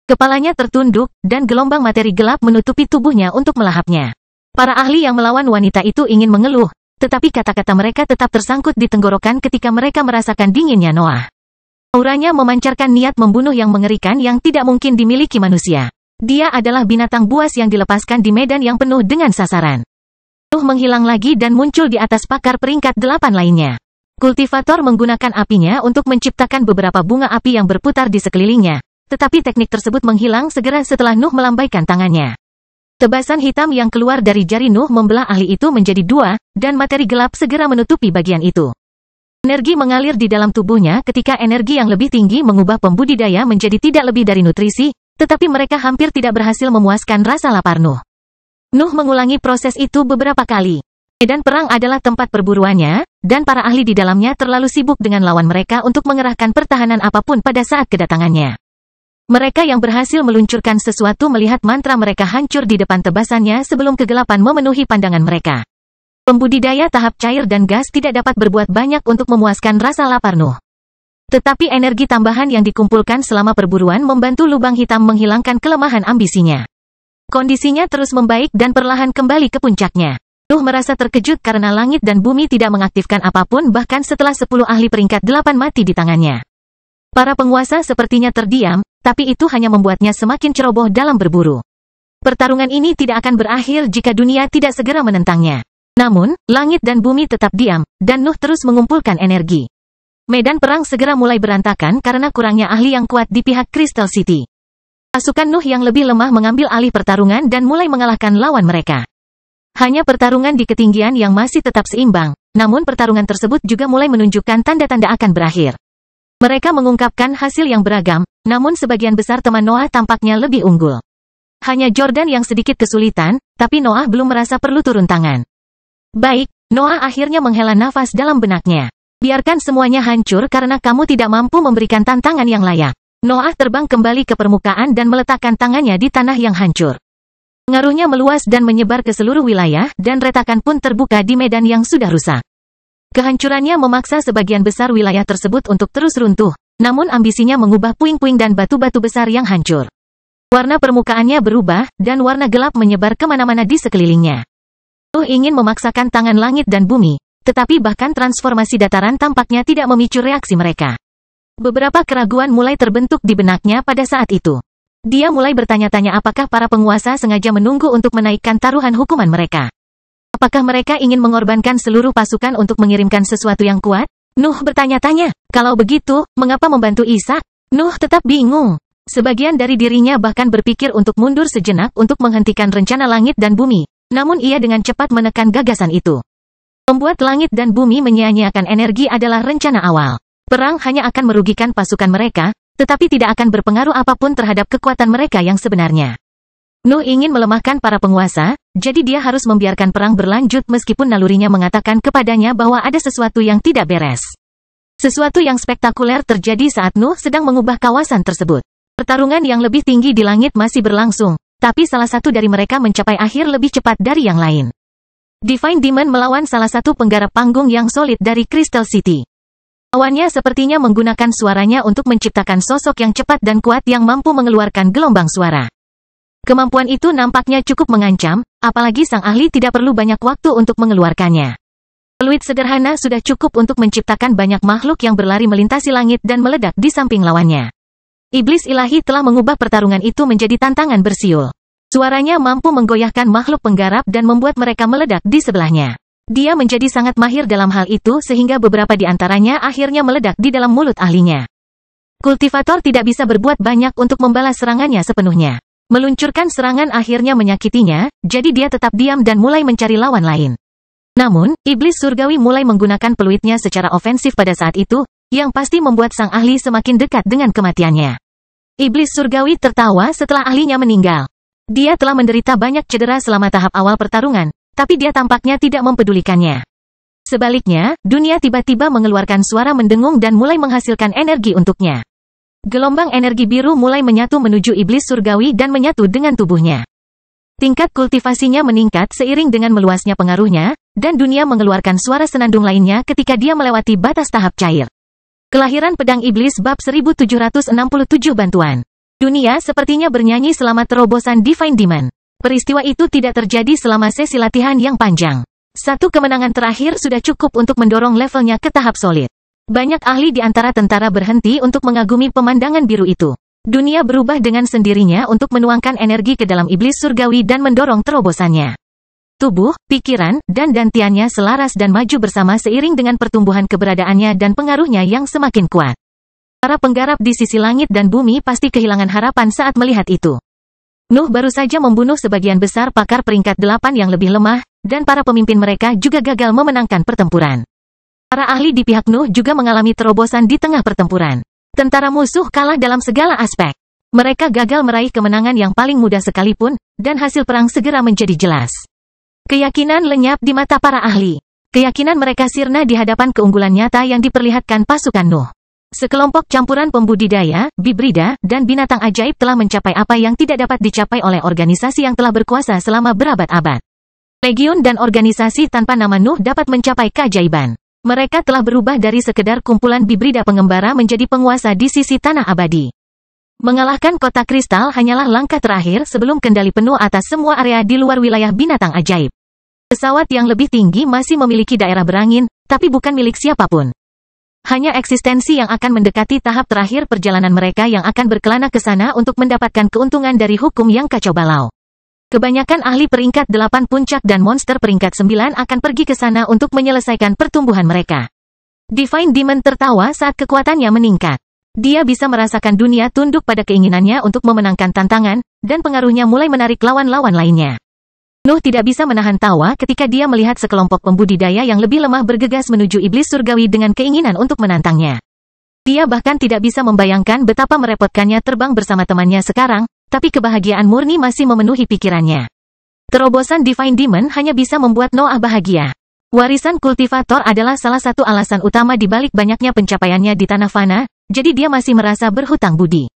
Kepalanya tertunduk, dan gelombang materi gelap menutupi tubuhnya untuk melahapnya. Para ahli yang melawan wanita itu ingin mengeluh, tetapi kata-kata mereka tetap tersangkut di tenggorokan ketika mereka merasakan dinginnya Noah. Auranya memancarkan niat membunuh yang mengerikan yang tidak mungkin dimiliki manusia. Dia adalah binatang buas yang dilepaskan di medan yang penuh dengan sasaran. Nuh menghilang lagi dan muncul di atas pakar peringkat 8 lainnya. Kultivator menggunakan apinya untuk menciptakan beberapa bunga api yang berputar di sekelilingnya, tetapi teknik tersebut menghilang segera setelah Nuh melambaikan tangannya. Tebasan hitam yang keluar dari jari Nuh membelah ahli itu menjadi dua, dan materi gelap segera menutupi bagian itu. Energi mengalir di dalam tubuhnya ketika energi yang lebih tinggi mengubah pembudidaya menjadi tidak lebih dari nutrisi, tetapi mereka hampir tidak berhasil memuaskan rasa lapar Nuh. Nuh mengulangi proses itu beberapa kali. Medan perang adalah tempat perburuannya, dan para ahli di dalamnya terlalu sibuk dengan lawan mereka untuk mengerahkan pertahanan apapun pada saat kedatangannya. Mereka yang berhasil meluncurkan sesuatu melihat mantra mereka hancur di depan tebasannya sebelum kegelapan memenuhi pandangan mereka. Pembudidaya tahap cair dan gas tidak dapat berbuat banyak untuk memuaskan rasa lapar Nuh. Tetapi energi tambahan yang dikumpulkan selama perburuan membantu lubang hitam menghilangkan kelemahan ambisinya. Kondisinya terus membaik dan perlahan kembali ke puncaknya. Nuh merasa terkejut karena langit dan bumi tidak mengaktifkan apapun bahkan setelah 10 ahli peringkat 8 mati di tangannya. Para penguasa sepertinya terdiam, tapi itu hanya membuatnya semakin ceroboh dalam berburu. Pertarungan ini tidak akan berakhir jika dunia tidak segera menentangnya. Namun, langit dan bumi tetap diam, dan Nuh terus mengumpulkan energi. Medan perang segera mulai berantakan karena kurangnya ahli yang kuat di pihak Crystal City. Pasukan Nuh yang lebih lemah mengambil alih pertarungan dan mulai mengalahkan lawan mereka. Hanya pertarungan di ketinggian yang masih tetap seimbang, namun pertarungan tersebut juga mulai menunjukkan tanda-tanda akan berakhir. Mereka mengungkapkan hasil yang beragam, namun sebagian besar teman Noah tampaknya lebih unggul. Hanya Jordan yang sedikit kesulitan, tapi Noah belum merasa perlu turun tangan. Baik, Noah akhirnya menghela nafas dalam benaknya. Biarkan semuanya hancur karena kamu tidak mampu memberikan tantangan yang layak. Noah terbang kembali ke permukaan dan meletakkan tangannya di tanah yang hancur. Pengaruhnya meluas dan menyebar ke seluruh wilayah, dan retakan pun terbuka di medan yang sudah rusak. Kehancurannya memaksa sebagian besar wilayah tersebut untuk terus runtuh, namun ambisinya mengubah puing-puing dan batu-batu besar yang hancur. Warna permukaannya berubah, dan warna gelap menyebar kemana-mana di sekelilingnya. Nuh ingin memaksakan tangan langit dan bumi, tetapi bahkan transformasi dataran tampaknya tidak memicu reaksi mereka. Beberapa keraguan mulai terbentuk di benaknya pada saat itu. Dia mulai bertanya-tanya apakah para penguasa sengaja menunggu untuk menaikkan taruhan hukuman mereka. Apakah mereka ingin mengorbankan seluruh pasukan untuk mengirimkan sesuatu yang kuat? Nuh bertanya-tanya, kalau begitu, mengapa membantu Ishak? Nuh tetap bingung. Sebagian dari dirinya bahkan berpikir untuk mundur sejenak untuk menghentikan rencana langit dan bumi, namun ia dengan cepat menekan gagasan itu. Membuat langit dan bumi menyia-nyiakan energi adalah rencana awal. Perang hanya akan merugikan pasukan mereka, tetapi tidak akan berpengaruh apapun terhadap kekuatan mereka yang sebenarnya. Nuh ingin melemahkan para penguasa, jadi dia harus membiarkan perang berlanjut meskipun nalurinya mengatakan kepadanya bahwa ada sesuatu yang tidak beres. Sesuatu yang spektakuler terjadi saat Nuh sedang mengubah kawasan tersebut. Pertarungan yang lebih tinggi di langit masih berlangsung, tapi salah satu dari mereka mencapai akhir lebih cepat dari yang lain. Divine Demon melawan salah satu penggarap panggung yang solid dari Crystal City. Lawannya sepertinya menggunakan suaranya untuk menciptakan sosok yang cepat dan kuat yang mampu mengeluarkan gelombang suara. Kemampuan itu nampaknya cukup mengancam, apalagi sang ahli tidak perlu banyak waktu untuk mengeluarkannya. Peluit sederhana sudah cukup untuk menciptakan banyak makhluk yang berlari melintasi langit dan meledak di samping lawannya. Iblis ilahi telah mengubah pertarungan itu menjadi tantangan bersiul. Suaranya mampu menggoyahkan makhluk penggarap dan membuat mereka meledak di sebelahnya. Dia menjadi sangat mahir dalam hal itu sehingga beberapa di antaranya akhirnya meledak di dalam mulut ahlinya. Kultivator tidak bisa berbuat banyak untuk membalas serangannya sepenuhnya. Meluncurkan serangan akhirnya menyakitinya, jadi dia tetap diam dan mulai mencari lawan lain. Namun, iblis surgawi mulai menggunakan peluitnya secara ofensif pada saat itu, yang pasti membuat sang ahli semakin dekat dengan kematiannya. Iblis surgawi tertawa setelah ahlinya meninggal. Dia telah menderita banyak cedera selama tahap awal pertarungan, tapi dia tampaknya tidak mempedulikannya. Sebaliknya, dunia tiba-tiba mengeluarkan suara mendengung dan mulai menghasilkan energi untuknya. Gelombang energi biru mulai menyatu menuju iblis surgawi dan menyatu dengan tubuhnya. Tingkat kultivasinya meningkat seiring dengan meluasnya pengaruhnya, dan dunia mengeluarkan suara senandung lainnya ketika dia melewati batas tahap cair. Kelahiran Pedang Iblis Bab 1767 Bantuan. Dunia sepertinya bernyanyi selama terobosan Divine Demon. Peristiwa itu tidak terjadi selama sesi latihan yang panjang. Satu kemenangan terakhir sudah cukup untuk mendorong levelnya ke tahap solid. Banyak ahli di antara tentara berhenti untuk mengagumi pemandangan biru itu. Dunia berubah dengan sendirinya untuk menuangkan energi ke dalam iblis surgawi dan mendorong terobosannya. Tubuh, pikiran, dan dantiannya selaras dan maju bersama seiring dengan pertumbuhan keberadaannya dan pengaruhnya yang semakin kuat. Para penggarap di sisi langit dan bumi pasti kehilangan harapan saat melihat itu. Nuh baru saja membunuh sebagian besar pakar peringkat 8 yang lebih lemah, dan para pemimpin mereka juga gagal memenangkan pertempuran. Para ahli di pihak Nuh juga mengalami terobosan di tengah pertempuran. Tentara musuh kalah dalam segala aspek. Mereka gagal meraih kemenangan yang paling mudah sekalipun, dan hasil perang segera menjadi jelas. Keyakinan lenyap di mata para ahli. Keyakinan mereka sirna di hadapan keunggulan nyata yang diperlihatkan pasukan Nuh. Sekelompok campuran pembudidaya, bibrida, dan binatang ajaib telah mencapai apa yang tidak dapat dicapai oleh organisasi yang telah berkuasa selama berabad-abad. Legiun dan organisasi tanpa nama Nuh dapat mencapai keajaiban. Mereka telah berubah dari sekedar kumpulan bibrida pengembara menjadi penguasa di sisi tanah abadi. Mengalahkan kota kristal hanyalah langkah terakhir sebelum kendali penuh atas semua area di luar wilayah binatang ajaib. Pesawat yang lebih tinggi masih memiliki daerah berangin, tapi bukan milik siapapun. Hanya eksistensi yang akan mendekati tahap terakhir perjalanan mereka yang akan berkelana ke sana untuk mendapatkan keuntungan dari hukum yang kacau balau. Kebanyakan ahli peringkat 8 puncak dan monster peringkat 9 akan pergi ke sana untuk menyelesaikan pertumbuhan mereka. Divine Demon tertawa saat kekuatannya meningkat. Dia bisa merasakan dunia tunduk pada keinginannya untuk memenangkan tantangan, dan pengaruhnya mulai menarik lawan-lawan lainnya. Nuh tidak bisa menahan tawa ketika dia melihat sekelompok pembudidaya yang lebih lemah bergegas menuju iblis surgawi dengan keinginan untuk menantangnya. Dia bahkan tidak bisa membayangkan betapa merepotkannya terbang bersama temannya sekarang, tapi kebahagiaan murni masih memenuhi pikirannya. Terobosan Divine Demon hanya bisa membuat Noah bahagia. Warisan kultivator adalah salah satu alasan utama di balik banyaknya pencapaiannya di tanah fana, jadi dia masih merasa berhutang budi.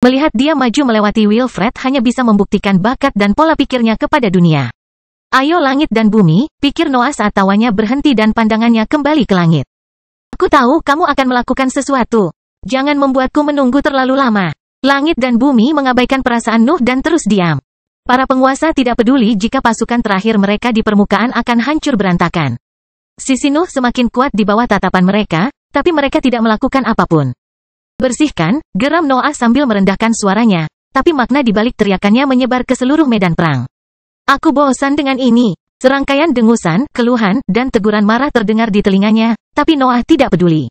Melihat dia maju melewati Wilfred hanya bisa membuktikan bakat dan pola pikirnya kepada dunia. Ayo langit dan bumi, pikir Noah saat tawanya berhenti dan pandangannya kembali ke langit. Aku tahu kamu akan melakukan sesuatu. Jangan membuatku menunggu terlalu lama. Langit dan bumi mengabaikan perasaan Nuh dan terus diam. Para penguasa tidak peduli jika pasukan terakhir mereka di permukaan akan hancur berantakan. Sisi Nuh semakin kuat di bawah tatapan mereka, tapi mereka tidak melakukan apapun. Bersihkan, geram Noah sambil merendahkan suaranya, tapi makna di balik teriakannya menyebar ke seluruh medan perang. Aku bosan dengan ini. Serangkaian dengusan, keluhan, dan teguran marah terdengar di telinganya, tapi Noah tidak peduli.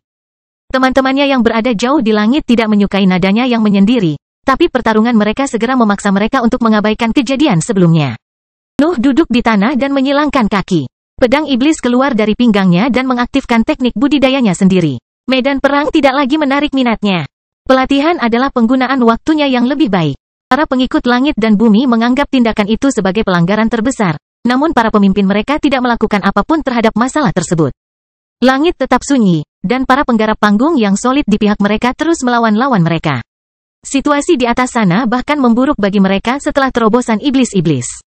Teman-temannya yang berada jauh di langit tidak menyukai nadanya yang menyendiri. Tapi pertarungan mereka segera memaksa mereka untuk mengabaikan kejadian sebelumnya. Nuh duduk di tanah dan menyilangkan kaki. Pedang iblis keluar dari pinggangnya dan mengaktifkan teknik budidayanya sendiri. Medan perang tidak lagi menarik minatnya. Pelatihan adalah penggunaan waktunya yang lebih baik. Para pengikut langit dan bumi menganggap tindakan itu sebagai pelanggaran terbesar. Namun para pemimpin mereka tidak melakukan apapun terhadap masalah tersebut. Langit tetap sunyi, dan para penggarap panggung yang solid di pihak mereka terus melawan lawan mereka. Situasi di atas sana bahkan memburuk bagi mereka setelah terobosan iblis-iblis.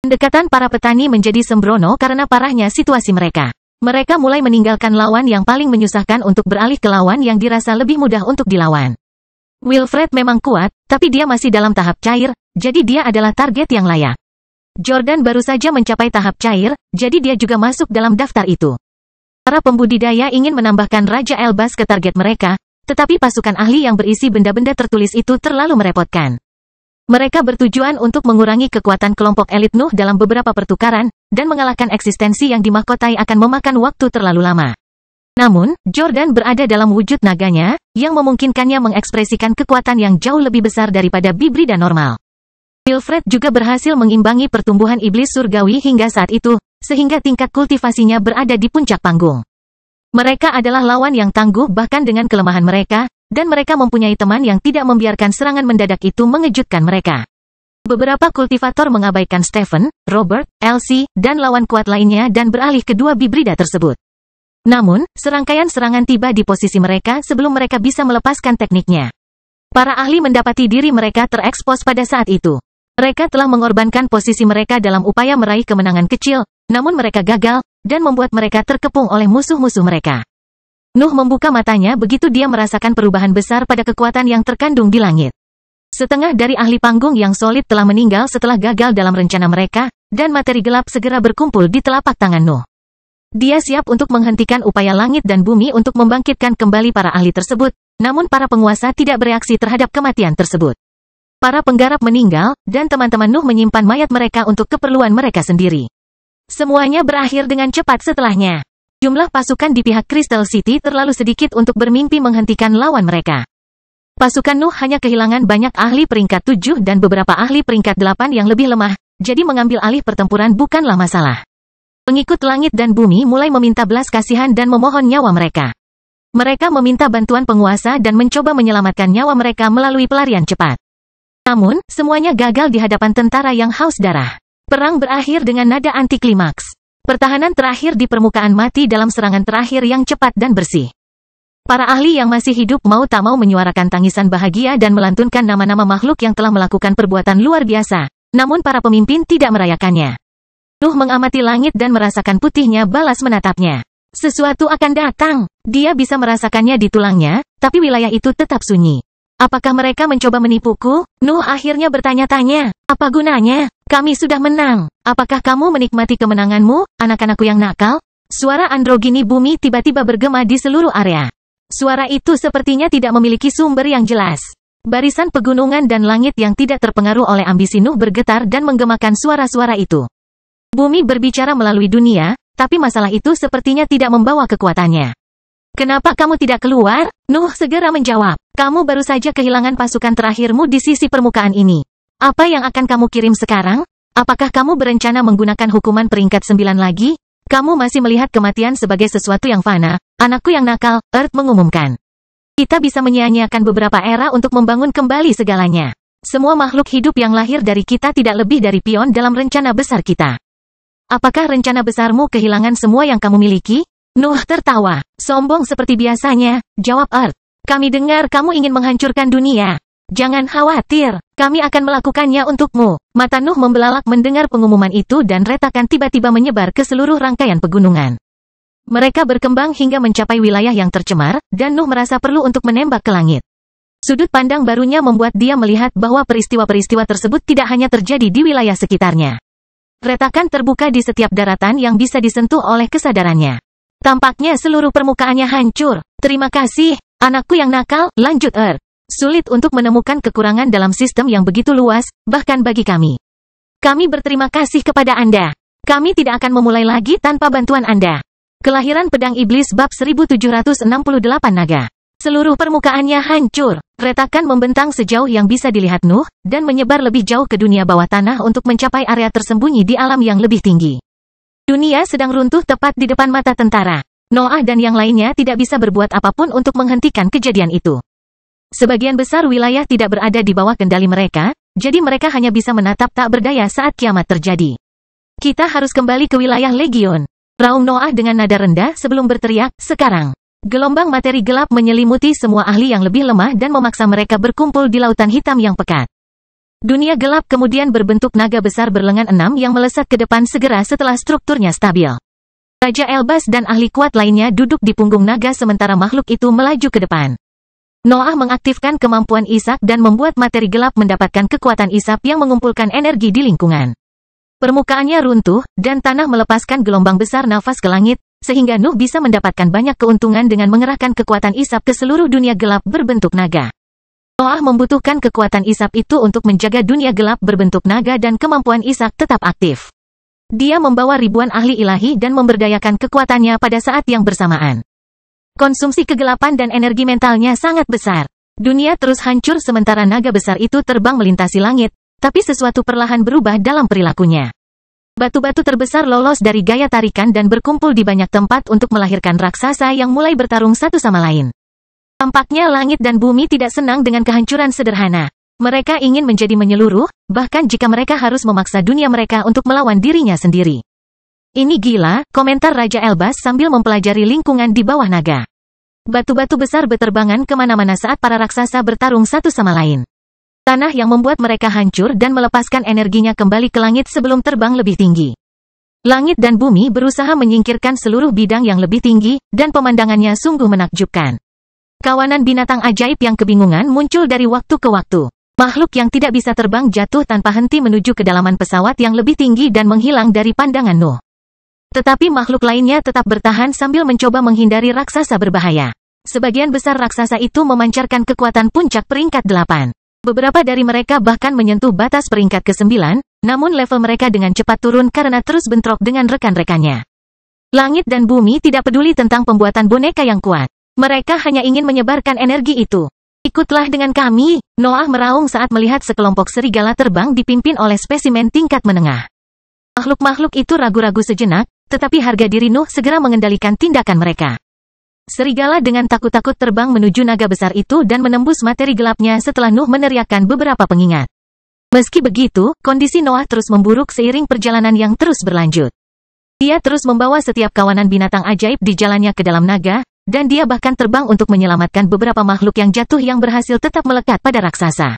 Pendekatan para petani menjadi sembrono karena parahnya situasi mereka. Mereka mulai meninggalkan lawan yang paling menyusahkan untuk beralih ke lawan yang dirasa lebih mudah untuk dilawan. Wilfred memang kuat, tapi dia masih dalam tahap cair, jadi dia adalah target yang layak. Jordan baru saja mencapai tahap cair, jadi dia juga masuk dalam daftar itu. Para pembudidaya ingin menambahkan Raja Elbas ke target mereka, tetapi pasukan ahli yang berisi benda-benda tertulis itu terlalu merepotkan. Mereka bertujuan untuk mengurangi kekuatan kelompok elit Nuh dalam beberapa pertukaran, dan mengalahkan eksistensi yang dimahkotai akan memakan waktu terlalu lama. Namun, Jordan berada dalam wujud naganya, yang memungkinkannya mengekspresikan kekuatan yang jauh lebih besar daripada bibrida normal. Wilfred juga berhasil mengimbangi pertumbuhan iblis surgawi hingga saat itu, sehingga tingkat kultivasinya berada di puncak panggung. Mereka adalah lawan yang tangguh bahkan dengan kelemahan mereka, dan mereka mempunyai teman yang tidak membiarkan serangan mendadak itu mengejutkan mereka. Beberapa kultivator mengabaikan Stephen, Robert, Elsie, dan lawan kuat lainnya dan beralih ke dua bibrida tersebut. Namun, serangkaian serangan tiba di posisi mereka sebelum mereka bisa melepaskan tekniknya. Para ahli mendapati diri mereka terekspos pada saat itu. Mereka telah mengorbankan posisi mereka dalam upaya meraih kemenangan kecil, namun mereka gagal, dan membuat mereka terkepung oleh musuh-musuh mereka. Nuh membuka matanya begitu dia merasakan perubahan besar pada kekuatan yang terkandung di langit. Setengah dari ahli panggung yang solid telah meninggal setelah gagal dalam rencana mereka, dan materi gelap segera berkumpul di telapak tangan Nuh. Dia siap untuk menghentikan upaya langit dan bumi untuk membangkitkan kembali para ahli tersebut, namun para penguasa tidak bereaksi terhadap kematian tersebut. Para penggarap meninggal, dan teman-teman Nuh menyimpan mayat mereka untuk keperluan mereka sendiri. Semuanya berakhir dengan cepat setelahnya. Jumlah pasukan di pihak Crystal City terlalu sedikit untuk bermimpi menghentikan lawan mereka. Pasukan Nuh hanya kehilangan banyak ahli peringkat 7 dan beberapa ahli peringkat 8 yang lebih lemah, jadi mengambil alih pertempuran bukanlah masalah. Pengikut langit dan bumi mulai meminta belas kasihan dan memohon nyawa mereka. Mereka meminta bantuan penguasa dan mencoba menyelamatkan nyawa mereka melalui pelarian cepat. Namun, semuanya gagal di hadapan tentara yang haus darah. Perang berakhir dengan nada anti-klimaks. Pertahanan terakhir di permukaan mati dalam serangan terakhir yang cepat dan bersih. Para ahli yang masih hidup mau tak mau menyuarakan tangisan bahagia dan melantunkan nama-nama makhluk yang telah melakukan perbuatan luar biasa. Namun para pemimpin tidak merayakannya. Nuh mengamati langit dan merasakan putihnya balas menatapnya. Sesuatu akan datang. Dia bisa merasakannya di tulangnya, tapi wilayah itu tetap sunyi. Apakah mereka mencoba menipuku? Nuh akhirnya bertanya-tanya. Apa gunanya? Kami sudah menang. Apakah kamu menikmati kemenanganmu, anak-anakku yang nakal? Suara androgini bumi tiba-tiba bergema di seluruh area. Suara itu sepertinya tidak memiliki sumber yang jelas. Barisan pegunungan dan langit yang tidak terpengaruh oleh ambisi Nuh bergetar dan menggemakan suara-suara itu. Bumi berbicara melalui dunia, tapi masalah itu sepertinya tidak membawa kekuatannya. Kenapa kamu tidak keluar? Nuh segera menjawab. Kamu baru saja kehilangan pasukan terakhirmu di sisi permukaan ini. Apa yang akan kamu kirim sekarang? Apakah kamu berencana menggunakan hukuman peringkat 9 lagi? Kamu masih melihat kematian sebagai sesuatu yang fana, anakku yang nakal, Earth mengumumkan. Kita bisa menyia-nyiakan beberapa era untuk membangun kembali segalanya. Semua makhluk hidup yang lahir dari kita tidak lebih dari pion dalam rencana besar kita. Apakah rencana besarmu kehilangan semua yang kamu miliki? Nuh tertawa. Sombong seperti biasanya, jawab Earth. Kami dengar kamu ingin menghancurkan dunia. Jangan khawatir, kami akan melakukannya untukmu. Mata Nuh membelalak mendengar pengumuman itu dan retakan tiba-tiba menyebar ke seluruh rangkaian pegunungan. Mereka berkembang hingga mencapai wilayah yang tercemar, dan Nuh merasa perlu untuk menembak ke langit. Sudut pandang barunya membuat dia melihat bahwa peristiwa-peristiwa tersebut tidak hanya terjadi di wilayah sekitarnya. Retakan terbuka di setiap daratan yang bisa disentuh oleh kesadarannya. Tampaknya seluruh permukaannya hancur. Terima kasih, anakku yang nakal, lanjut Earth. Sulit untuk menemukan kekurangan dalam sistem yang begitu luas, bahkan bagi kami. Kami berterima kasih kepada Anda. Kami tidak akan memulai lagi tanpa bantuan Anda. Kelahiran Pedang Iblis Bab 1768 Naga. Seluruh permukaannya hancur. Retakan membentang sejauh yang bisa dilihat Nuh, dan menyebar lebih jauh ke dunia bawah tanah untuk mencapai area tersembunyi di alam yang lebih tinggi. Dunia sedang runtuh tepat di depan mata tentara. Noah dan yang lainnya tidak bisa berbuat apapun untuk menghentikan kejadian itu. Sebagian besar wilayah tidak berada di bawah kendali mereka, jadi mereka hanya bisa menatap tak berdaya saat kiamat terjadi. Kita harus kembali ke wilayah Legion. Raung Noah dengan nada rendah sebelum berteriak, sekarang. Gelombang materi gelap menyelimuti semua ahli yang lebih lemah dan memaksa mereka berkumpul di lautan hitam yang pekat. Dunia gelap kemudian berbentuk naga besar berlengan 6 yang melesat ke depan segera setelah strukturnya stabil. Raja Elbas dan ahli kuat lainnya duduk di punggung naga sementara makhluk itu melaju ke depan. Noah mengaktifkan kemampuan Ishak dan membuat materi gelap mendapatkan kekuatan isap yang mengumpulkan energi di lingkungan. Permukaannya runtuh, dan tanah melepaskan gelombang besar nafas ke langit, sehingga Nuh bisa mendapatkan banyak keuntungan dengan mengerahkan kekuatan isap ke seluruh dunia gelap berbentuk naga. Noah membutuhkan kekuatan isap itu untuk menjaga dunia gelap berbentuk naga dan kemampuan Ishak tetap aktif. Dia membawa ribuan ahli ilahi dan memberdayakan kekuatannya pada saat yang bersamaan. Konsumsi kegelapan dan energi mentalnya sangat besar. Dunia terus hancur sementara naga besar itu terbang melintasi langit, tapi sesuatu perlahan berubah dalam perilakunya. Batu-batu terbesar lolos dari gaya tarikan dan berkumpul di banyak tempat untuk melahirkan raksasa yang mulai bertarung satu sama lain. Tampaknya langit dan bumi tidak senang dengan kehancuran sederhana. Mereka ingin menjadi menyeluruh, bahkan jika mereka harus memaksa dunia mereka untuk melawan dirinya sendiri. Ini gila, komentar Raja Elbas sambil mempelajari lingkungan di bawah naga. Batu-batu besar berterbangan kemana-mana saat para raksasa bertarung satu sama lain. Tanah yang membuat mereka hancur dan melepaskan energinya kembali ke langit sebelum terbang lebih tinggi. Langit dan bumi berusaha menyingkirkan seluruh bidang yang lebih tinggi, dan pemandangannya sungguh menakjubkan. Kawanan binatang ajaib yang kebingungan muncul dari waktu ke waktu. Makhluk yang tidak bisa terbang jatuh tanpa henti menuju kedalaman pesawat yang lebih tinggi dan menghilang dari pandangan Nuh. Tetapi makhluk lainnya tetap bertahan sambil mencoba menghindari raksasa berbahaya. Sebagian besar raksasa itu memancarkan kekuatan puncak peringkat 8. Beberapa dari mereka bahkan menyentuh batas peringkat ke-9, namun level mereka dengan cepat turun karena terus bentrok dengan rekan-rekannya. Langit dan bumi tidak peduli tentang pembuatan boneka yang kuat. Mereka hanya ingin menyebarkan energi itu. Ikutlah dengan kami, Noah meraung saat melihat sekelompok serigala terbang dipimpin oleh spesimen tingkat menengah. Makhluk-makhluk itu ragu-ragu sejenak, tetapi harga diri Nuh segera mengendalikan tindakan mereka. Serigala dengan takut-takut terbang menuju naga besar itu dan menembus materi gelapnya setelah Nuh meneriakkan beberapa pengingat. Meski begitu, kondisi Noah terus memburuk seiring perjalanan yang terus berlanjut. Dia terus membawa setiap kawanan binatang ajaib di jalannya ke dalam naga, dan dia bahkan terbang untuk menyelamatkan beberapa makhluk yang jatuh yang berhasil tetap melekat pada raksasa.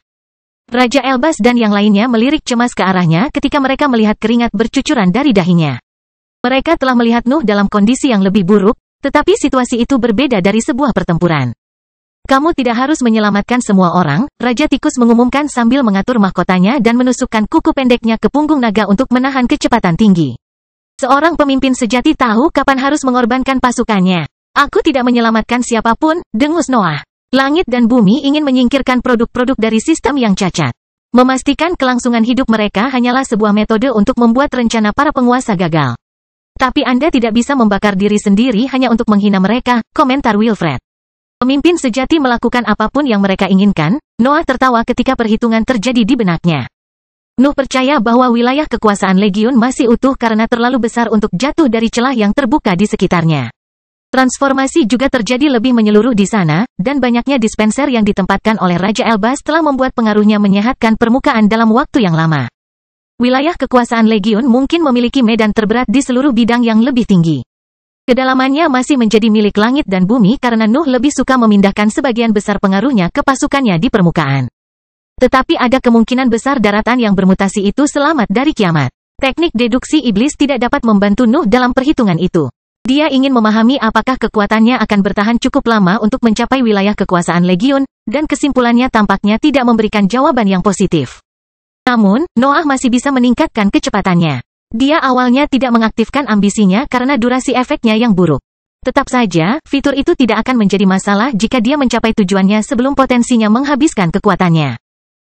Raja Elbas dan yang lainnya melirik cemas ke arahnya ketika mereka melihat keringat bercucuran dari dahinya. Mereka telah melihat Nuh dalam kondisi yang lebih buruk, tetapi situasi itu berbeda dari sebuah pertempuran. Kamu tidak harus menyelamatkan semua orang, Raja Tikus mengumumkan sambil mengatur mahkotanya dan menusukkan kuku pendeknya ke punggung naga untuk menahan kecepatan tinggi. Seorang pemimpin sejati tahu kapan harus mengorbankan pasukannya. Aku tidak menyelamatkan siapapun, dengus Noah. Langit dan bumi ingin menyingkirkan produk-produk dari sistem yang cacat. Memastikan kelangsungan hidup mereka hanyalah sebuah metode untuk membuat rencana para penguasa gagal. Tapi Anda tidak bisa membakar diri sendiri hanya untuk menghina mereka, komentar Wilfred. Pemimpin sejati melakukan apapun yang mereka inginkan, Noah tertawa ketika perhitungan terjadi di benaknya. Nuh percaya bahwa wilayah kekuasaan Legion masih utuh karena terlalu besar untuk jatuh dari celah yang terbuka di sekitarnya. Transformasi juga terjadi lebih menyeluruh di sana, dan banyaknya dispenser yang ditempatkan oleh Raja Elbas telah membuat pengaruhnya menyehatkan permukaan dalam waktu yang lama. Wilayah kekuasaan Legiun mungkin memiliki medan terberat di seluruh bidang yang lebih tinggi. Kedalamannya masih menjadi milik langit dan bumi karena Nuh lebih suka memindahkan sebagian besar pengaruhnya ke pasukannya di permukaan. Tetapi ada kemungkinan besar daratan yang bermutasi itu selamat dari kiamat. Teknik deduksi iblis tidak dapat membantu Nuh dalam perhitungan itu. Dia ingin memahami apakah kekuatannya akan bertahan cukup lama untuk mencapai wilayah kekuasaan Legiun, dan kesimpulannya tampaknya tidak memberikan jawaban yang positif. Namun, Noah masih bisa meningkatkan kecepatannya. Dia awalnya tidak mengaktifkan ambisinya karena durasi efeknya yang buruk. Tetap saja, fitur itu tidak akan menjadi masalah jika dia mencapai tujuannya sebelum potensinya menghabiskan kekuatannya.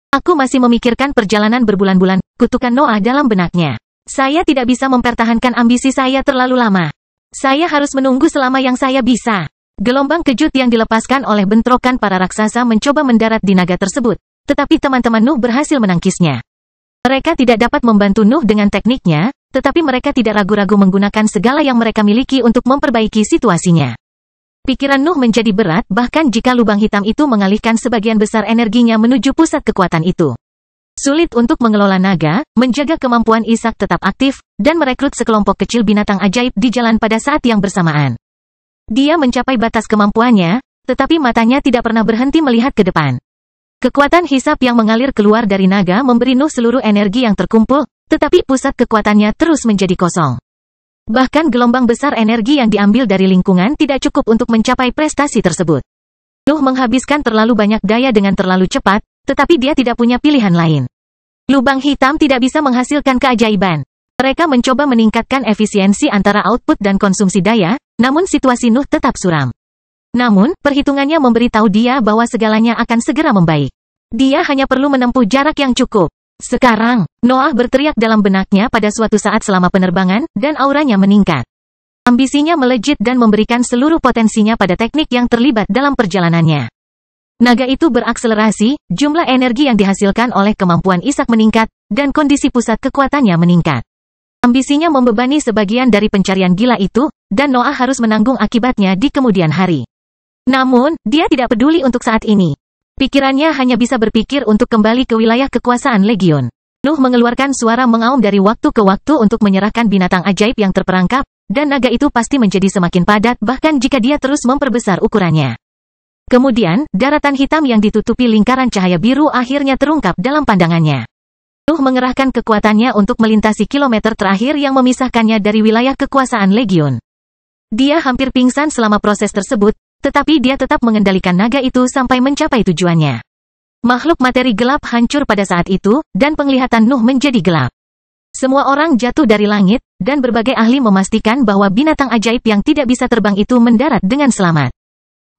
Aku masih memikirkan perjalanan berbulan-bulan, kutukan Noah dalam benaknya. Saya tidak bisa mempertahankan ambisi saya terlalu lama. Saya harus menunggu selama yang saya bisa. Gelombang kejut yang dilepaskan oleh bentrokan para raksasa mencoba mendarat di naga tersebut, tetapi teman-teman Nuh berhasil menangkisnya. Mereka tidak dapat membantu Nuh dengan tekniknya, tetapi mereka tidak ragu-ragu menggunakan segala yang mereka miliki untuk memperbaiki situasinya. Pikiran Nuh menjadi berat bahkan jika lubang hitam itu mengalihkan sebagian besar energinya menuju pusat kekuatan itu. Sulit untuk mengelola naga, menjaga kemampuan Ishak tetap aktif, dan merekrut sekelompok kecil binatang ajaib di jalan pada saat yang bersamaan. Dia mencapai batas kemampuannya, tetapi matanya tidak pernah berhenti melihat ke depan. Kekuatan hisap yang mengalir keluar dari naga memberi Nuh seluruh energi yang terkumpul, tetapi pusat kekuatannya terus menjadi kosong. Bahkan gelombang besar energi yang diambil dari lingkungan tidak cukup untuk mencapai prestasi tersebut. Nuh menghabiskan terlalu banyak daya dengan terlalu cepat, tetapi dia tidak punya pilihan lain. Lubang hitam tidak bisa menghasilkan keajaiban. Mereka mencoba meningkatkan efisiensi antara output dan konsumsi daya, namun situasi Nuh tetap suram. Namun, perhitungannya memberitahu dia bahwa segalanya akan segera membaik. Dia hanya perlu menempuh jarak yang cukup. Sekarang, Noah berteriak dalam benaknya pada suatu saat selama penerbangan, dan auranya meningkat. Ambisinya melejit dan memberikan seluruh potensinya pada teknik yang terlibat dalam perjalanannya. Naga itu berakselerasi, jumlah energi yang dihasilkan oleh kemampuan Ishak meningkat, dan kondisi pusat kekuatannya meningkat. Ambisinya membebani sebagian dari pencarian gila itu, dan Noah harus menanggung akibatnya di kemudian hari. Namun, dia tidak peduli untuk saat ini. Pikirannya hanya bisa berpikir untuk kembali ke wilayah kekuasaan Legiun. Nuh mengeluarkan suara mengaum dari waktu ke waktu untuk menyerahkan binatang ajaib yang terperangkap, dan naga itu pasti menjadi semakin padat bahkan jika dia terus memperbesar ukurannya. Kemudian, daratan hitam yang ditutupi lingkaran cahaya biru akhirnya terungkap dalam pandangannya. Nuh mengerahkan kekuatannya untuk melintasi kilometer terakhir yang memisahkannya dari wilayah kekuasaan Legiun. Dia hampir pingsan selama proses tersebut, tetapi dia tetap mengendalikan naga itu sampai mencapai tujuannya. Makhluk materi gelap hancur pada saat itu, dan penglihatan Nuh menjadi gelap. Semua orang jatuh dari langit, dan berbagai ahli memastikan bahwa binatang ajaib yang tidak bisa terbang itu mendarat dengan selamat.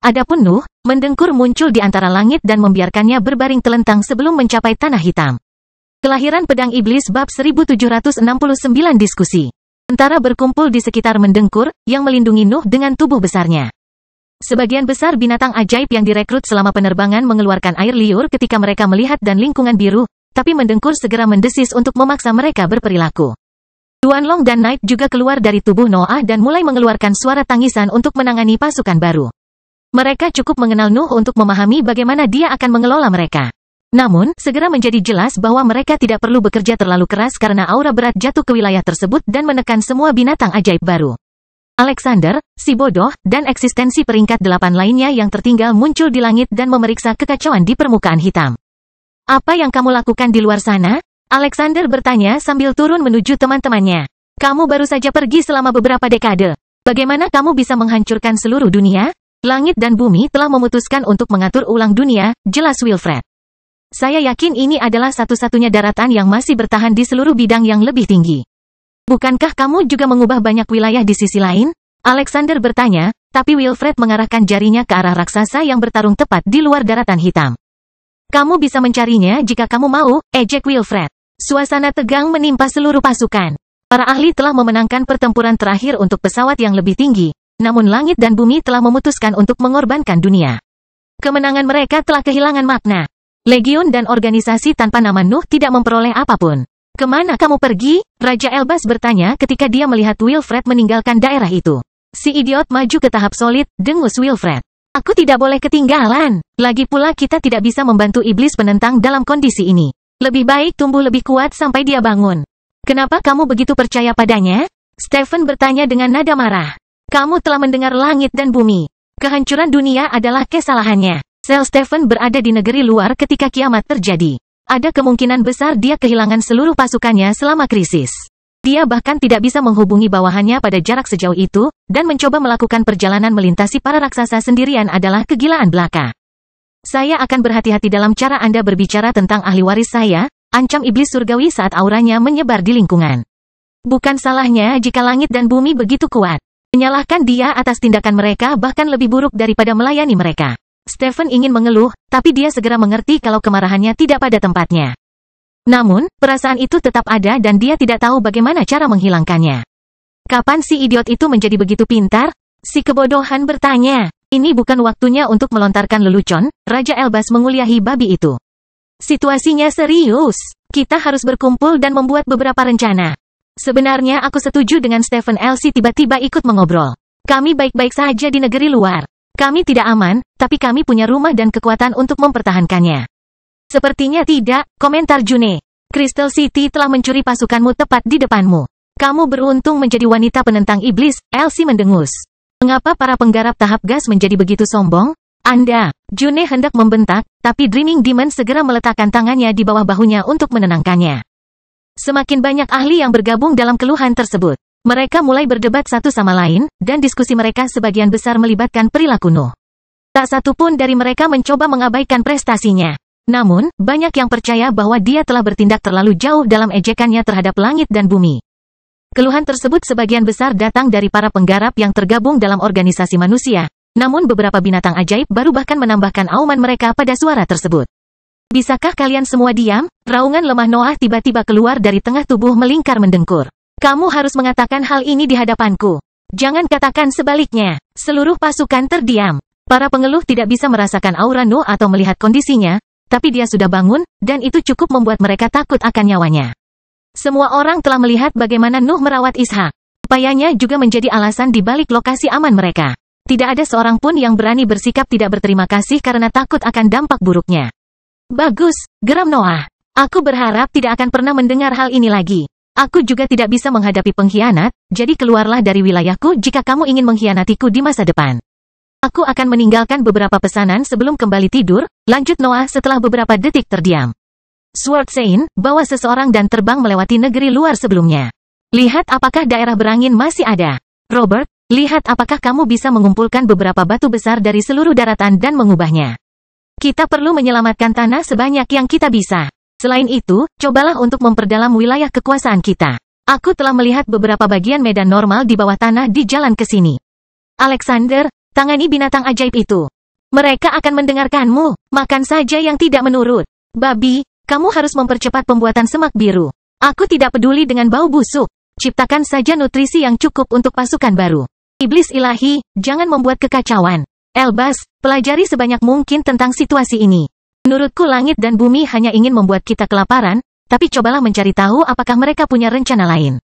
Adapun Nuh, mendengkur muncul di antara langit dan membiarkannya berbaring telentang sebelum mencapai tanah hitam. Kelahiran Pedang Iblis bab 1769 diskusi. Tentara berkumpul di sekitar mendengkur, yang melindungi Nuh dengan tubuh besarnya. Sebagian besar binatang ajaib yang direkrut selama penerbangan mengeluarkan air liur ketika mereka melihat dan lingkungan biru, tapi mendengkur segera mendesis untuk memaksa mereka berperilaku. Duanlong dan Night juga keluar dari tubuh Noah dan mulai mengeluarkan suara tangisan untuk menangani pasukan baru. Mereka cukup mengenal Nuh untuk memahami bagaimana dia akan mengelola mereka. Namun, segera menjadi jelas bahwa mereka tidak perlu bekerja terlalu keras karena aura berat jatuh ke wilayah tersebut dan menekan semua binatang ajaib baru. Alexander, si bodoh, dan eksistensi peringkat 8 lainnya yang tertinggal muncul di langit dan memeriksa kekacauan di permukaan hitam. Apa yang kamu lakukan di luar sana? Alexander bertanya sambil turun menuju teman-temannya. Kamu baru saja pergi selama beberapa dekade. Bagaimana kamu bisa menghancurkan seluruh dunia? Langit dan bumi telah memutuskan untuk mengatur ulang dunia, jelas Wilfred. Saya yakin ini adalah satu-satunya daratan yang masih bertahan di seluruh bidang yang lebih tinggi. Bukankah kamu juga mengubah banyak wilayah di sisi lain? Alexander bertanya, tapi Wilfred mengarahkan jarinya ke arah raksasa yang bertarung tepat di luar daratan hitam. Kamu bisa mencarinya jika kamu mau, ejek Wilfred. Suasana tegang menimpa seluruh pasukan. Para ahli telah memenangkan pertempuran terakhir untuk pesawat yang lebih tinggi, namun langit dan bumi telah memutuskan untuk mengorbankan dunia. Kemenangan mereka telah kehilangan makna. Legiun dan organisasi tanpa nama Nuh tidak memperoleh apapun. Kemana kamu pergi? Raja Elbas bertanya ketika dia melihat Wilfred meninggalkan daerah itu. Si idiot maju ke tahap solid, dengus Wilfred. Aku tidak boleh ketinggalan. Lagi pula kita tidak bisa membantu iblis penentang dalam kondisi ini. Lebih baik tumbuh lebih kuat sampai dia bangun. Kenapa kamu begitu percaya padanya? Stephen bertanya dengan nada marah. Kamu telah mendengar langit dan bumi. Kehancuran dunia adalah kesalahannya. Sel Stephen berada di negeri luar ketika kiamat terjadi. Ada kemungkinan besar dia kehilangan seluruh pasukannya selama krisis. Dia bahkan tidak bisa menghubungi bawahannya pada jarak sejauh itu, dan mencoba melakukan perjalanan melintasi para raksasa sendirian adalah kegilaan belaka. Saya akan berhati-hati dalam cara Anda berbicara tentang ahli waris saya, ancam iblis surgawi saat auranya menyebar di lingkungan. Bukan salahnya jika langit dan bumi begitu kuat. Menyalahkan dia atas tindakan mereka bahkan lebih buruk daripada melayani mereka. Stephen ingin mengeluh, tapi dia segera mengerti kalau kemarahannya tidak pada tempatnya. Namun, perasaan itu tetap ada dan dia tidak tahu bagaimana cara menghilangkannya. Kapan si idiot itu menjadi begitu pintar? Si kebodohan bertanya. Ini bukan waktunya untuk melontarkan lelucon, Raja Elbas menguliahi babi itu. Situasinya serius. Kita harus berkumpul dan membuat beberapa rencana. Sebenarnya aku setuju dengan Stephen. Elsie tiba-tiba ikut mengobrol. Kami baik-baik saja di negeri luar. Kami tidak aman, tapi kami punya rumah dan kekuatan untuk mempertahankannya. Sepertinya tidak, komentar June. Crystal City telah mencuri pasukanmu tepat di depanmu. Kamu beruntung menjadi wanita penentang iblis, Elsie mendengus. Mengapa para penggarap tahap gas menjadi begitu sombong? Anda, June hendak membentak, tapi Dreaming Demon segera meletakkan tangannya di bawah bahunya untuk menenangkannya. Semakin banyak ahli yang bergabung dalam keluhan tersebut. Mereka mulai berdebat satu sama lain, dan diskusi mereka sebagian besar melibatkan perilaku Nuh. Tak satu pun dari mereka mencoba mengabaikan prestasinya. Namun, banyak yang percaya bahwa dia telah bertindak terlalu jauh dalam ejekannya terhadap langit dan bumi. Keluhan tersebut sebagian besar datang dari para penggarap yang tergabung dalam organisasi manusia, namun beberapa binatang ajaib baru bahkan menambahkan auman mereka pada suara tersebut. Bisakah kalian semua diam? Raungan lemah Noah tiba-tiba keluar dari tengah tubuh melingkar mendengkur. Kamu harus mengatakan hal ini di hadapanku. Jangan katakan sebaliknya. Seluruh pasukan terdiam. Para pengeluh tidak bisa merasakan aura Nuh atau melihat kondisinya, tapi dia sudah bangun, dan itu cukup membuat mereka takut akan nyawanya. Semua orang telah melihat bagaimana Nuh merawat Ishak. Upayanya juga menjadi alasan di balik lokasi aman mereka. Tidak ada seorang pun yang berani bersikap tidak berterima kasih karena takut akan dampak buruknya. Bagus, geram Noah. Aku berharap tidak akan pernah mendengar hal ini lagi. Aku juga tidak bisa menghadapi pengkhianat, jadi keluarlah dari wilayahku jika kamu ingin mengkhianatiku di masa depan. Aku akan meninggalkan beberapa pesanan sebelum kembali tidur, lanjut Noah setelah beberapa detik terdiam. Sword Saint, bawa seseorang dan terbang melewati negeri luar sebelumnya. Lihat apakah daerah berangin masih ada. Robert, lihat apakah kamu bisa mengumpulkan beberapa batu besar dari seluruh daratan dan mengubahnya. Kita perlu menyelamatkan tanah sebanyak yang kita bisa. Selain itu, cobalah untuk memperdalam wilayah kekuasaan kita. Aku telah melihat beberapa bagian medan normal di bawah tanah di jalan ke sini. Alexander, tangani binatang ajaib itu. Mereka akan mendengarkanmu. Makan saja yang tidak menurut. Babi, kamu harus mempercepat pembuatan semak biru. Aku tidak peduli dengan bau busuk. Ciptakan saja nutrisi yang cukup untuk pasukan baru. Iblis ilahi, jangan membuat kekacauan. Elbas, pelajari sebanyak mungkin tentang situasi ini. Menurutku langit dan bumi hanya ingin membuat kita kelaparan, tapi cobalah mencari tahu apakah mereka punya rencana lain.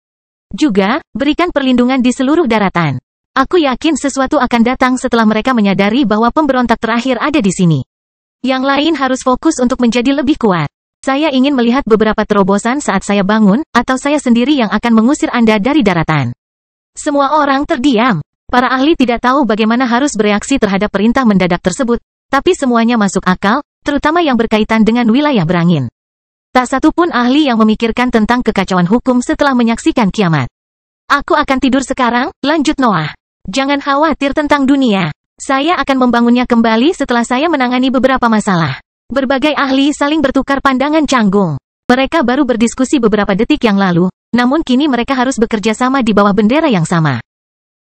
Juga, berikan perlindungan di seluruh daratan. Aku yakin sesuatu akan datang setelah mereka menyadari bahwa pemberontak terakhir ada di sini. Yang lain harus fokus untuk menjadi lebih kuat. Saya ingin melihat beberapa terobosan saat saya bangun, atau saya sendiri yang akan mengusir Anda dari daratan. Semua orang terdiam. Para ahli tidak tahu bagaimana harus bereaksi terhadap perintah mendadak tersebut, tapi semuanya masuk akal, terutama yang berkaitan dengan wilayah berangin. Tak satu pun ahli yang memikirkan tentang kekacauan hukum setelah menyaksikan kiamat. Aku akan tidur sekarang, lanjut Noah. Jangan khawatir tentang dunia. Saya akan membangunnya kembali setelah saya menangani beberapa masalah. Berbagai ahli saling bertukar pandangan canggung. Mereka baru berdiskusi beberapa detik yang lalu, namun kini mereka harus bekerja sama di bawah bendera yang sama.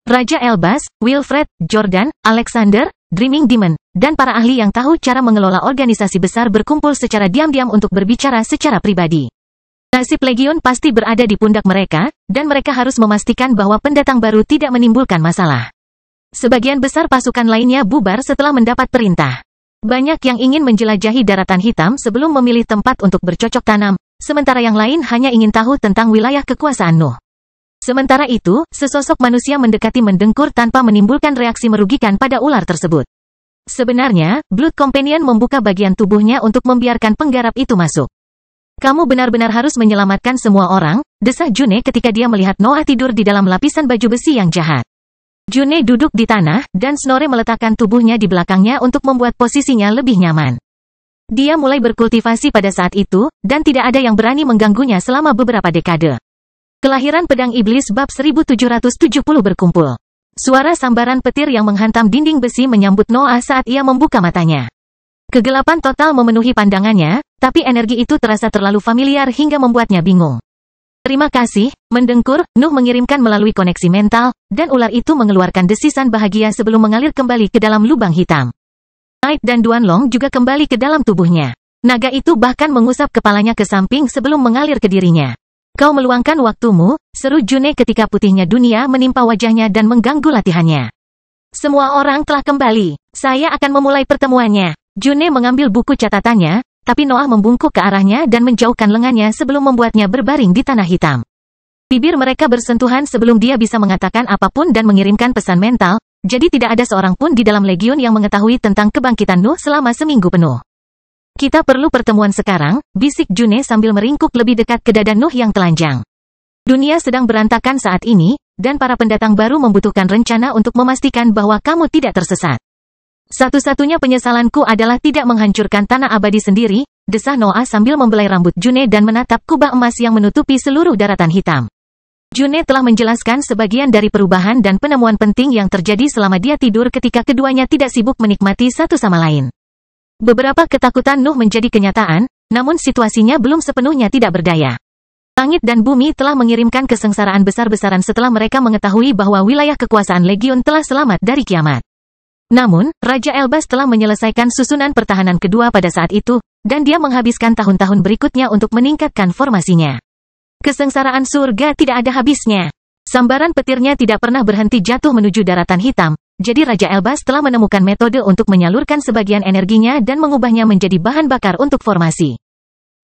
Raja Elbas, Wilfred, Jordan, Alexander, Dreaming Demon, dan para ahli yang tahu cara mengelola organisasi besar berkumpul secara diam-diam untuk berbicara secara pribadi. Nasib Legion pasti berada di pundak mereka, dan mereka harus memastikan bahwa pendatang baru tidak menimbulkan masalah. Sebagian besar pasukan lainnya bubar setelah mendapat perintah. Banyak yang ingin menjelajahi daratan hitam sebelum memilih tempat untuk bercocok tanam, sementara yang lain hanya ingin tahu tentang wilayah kekuasaan Nuh. Sementara itu, sesosok manusia mendekati mendengkur tanpa menimbulkan reaksi merugikan pada ular tersebut. Sebenarnya, Blood Companion membuka bagian tubuhnya untuk membiarkan penggarap itu masuk. Kamu benar-benar harus menyelamatkan semua orang, desah June ketika dia melihat Noah tidur di dalam lapisan baju besi yang jahat. June duduk di tanah, dan Snorre meletakkan tubuhnya di belakangnya untuk membuat posisinya lebih nyaman. Dia mulai berkultivasi pada saat itu, dan tidak ada yang berani mengganggunya selama beberapa dekade. Kelahiran Pedang Iblis bab 1770 berkumpul. Suara sambaran petir yang menghantam dinding besi menyambut Noah saat ia membuka matanya. Kegelapan total memenuhi pandangannya, tapi energi itu terasa terlalu familiar hingga membuatnya bingung. Terima kasih, mendengkur, Nuh mengirimkan melalui koneksi mental, dan ular itu mengeluarkan desisan bahagia sebelum mengalir kembali ke dalam lubang hitam. Night dan Duanlong juga kembali ke dalam tubuhnya. Naga itu bahkan mengusap kepalanya ke samping sebelum mengalir ke dirinya. Kau meluangkan waktumu, seru June ketika putihnya dunia menimpa wajahnya dan mengganggu latihannya. Semua orang telah kembali. Saya akan memulai pertemuannya. June mengambil buku catatannya, tapi Noah membungkuk ke arahnya dan menjauhkan lengannya sebelum membuatnya berbaring di tanah hitam. Bibir mereka bersentuhan sebelum dia bisa mengatakan apapun dan mengirimkan pesan mental, jadi tidak ada seorang pun di dalam legiun yang mengetahui tentang kebangkitan Nuh selama seminggu penuh. Kita perlu pertemuan sekarang, bisik June sambil meringkuk lebih dekat ke dada Nuh yang telanjang. Dunia sedang berantakan saat ini, dan para pendatang baru membutuhkan rencana untuk memastikan bahwa kamu tidak tersesat. Satu-satunya penyesalanku adalah tidak menghancurkan tanah abadi sendiri, desah Noah sambil membelai rambut June dan menatap kubah emas yang menutupi seluruh daratan hitam. June telah menjelaskan sebagian dari perubahan dan penemuan penting yang terjadi selama dia tidur ketika keduanya tidak sibuk menikmati satu sama lain. Beberapa ketakutan Nuh menjadi kenyataan, namun situasinya belum sepenuhnya tidak berdaya. Langit dan bumi telah mengirimkan kesengsaraan besar-besaran setelah mereka mengetahui bahwa wilayah kekuasaan Legiun telah selamat dari kiamat. Namun, Raja Elbas telah menyelesaikan susunan pertahanan kedua pada saat itu, dan dia menghabiskan tahun-tahun berikutnya untuk meningkatkan formasinya. Kesengsaraan surga tidak ada habisnya. Sambaran petirnya tidak pernah berhenti jatuh menuju daratan hitam, jadi Raja Elbas telah menemukan metode untuk menyalurkan sebagian energinya dan mengubahnya menjadi bahan bakar untuk formasi.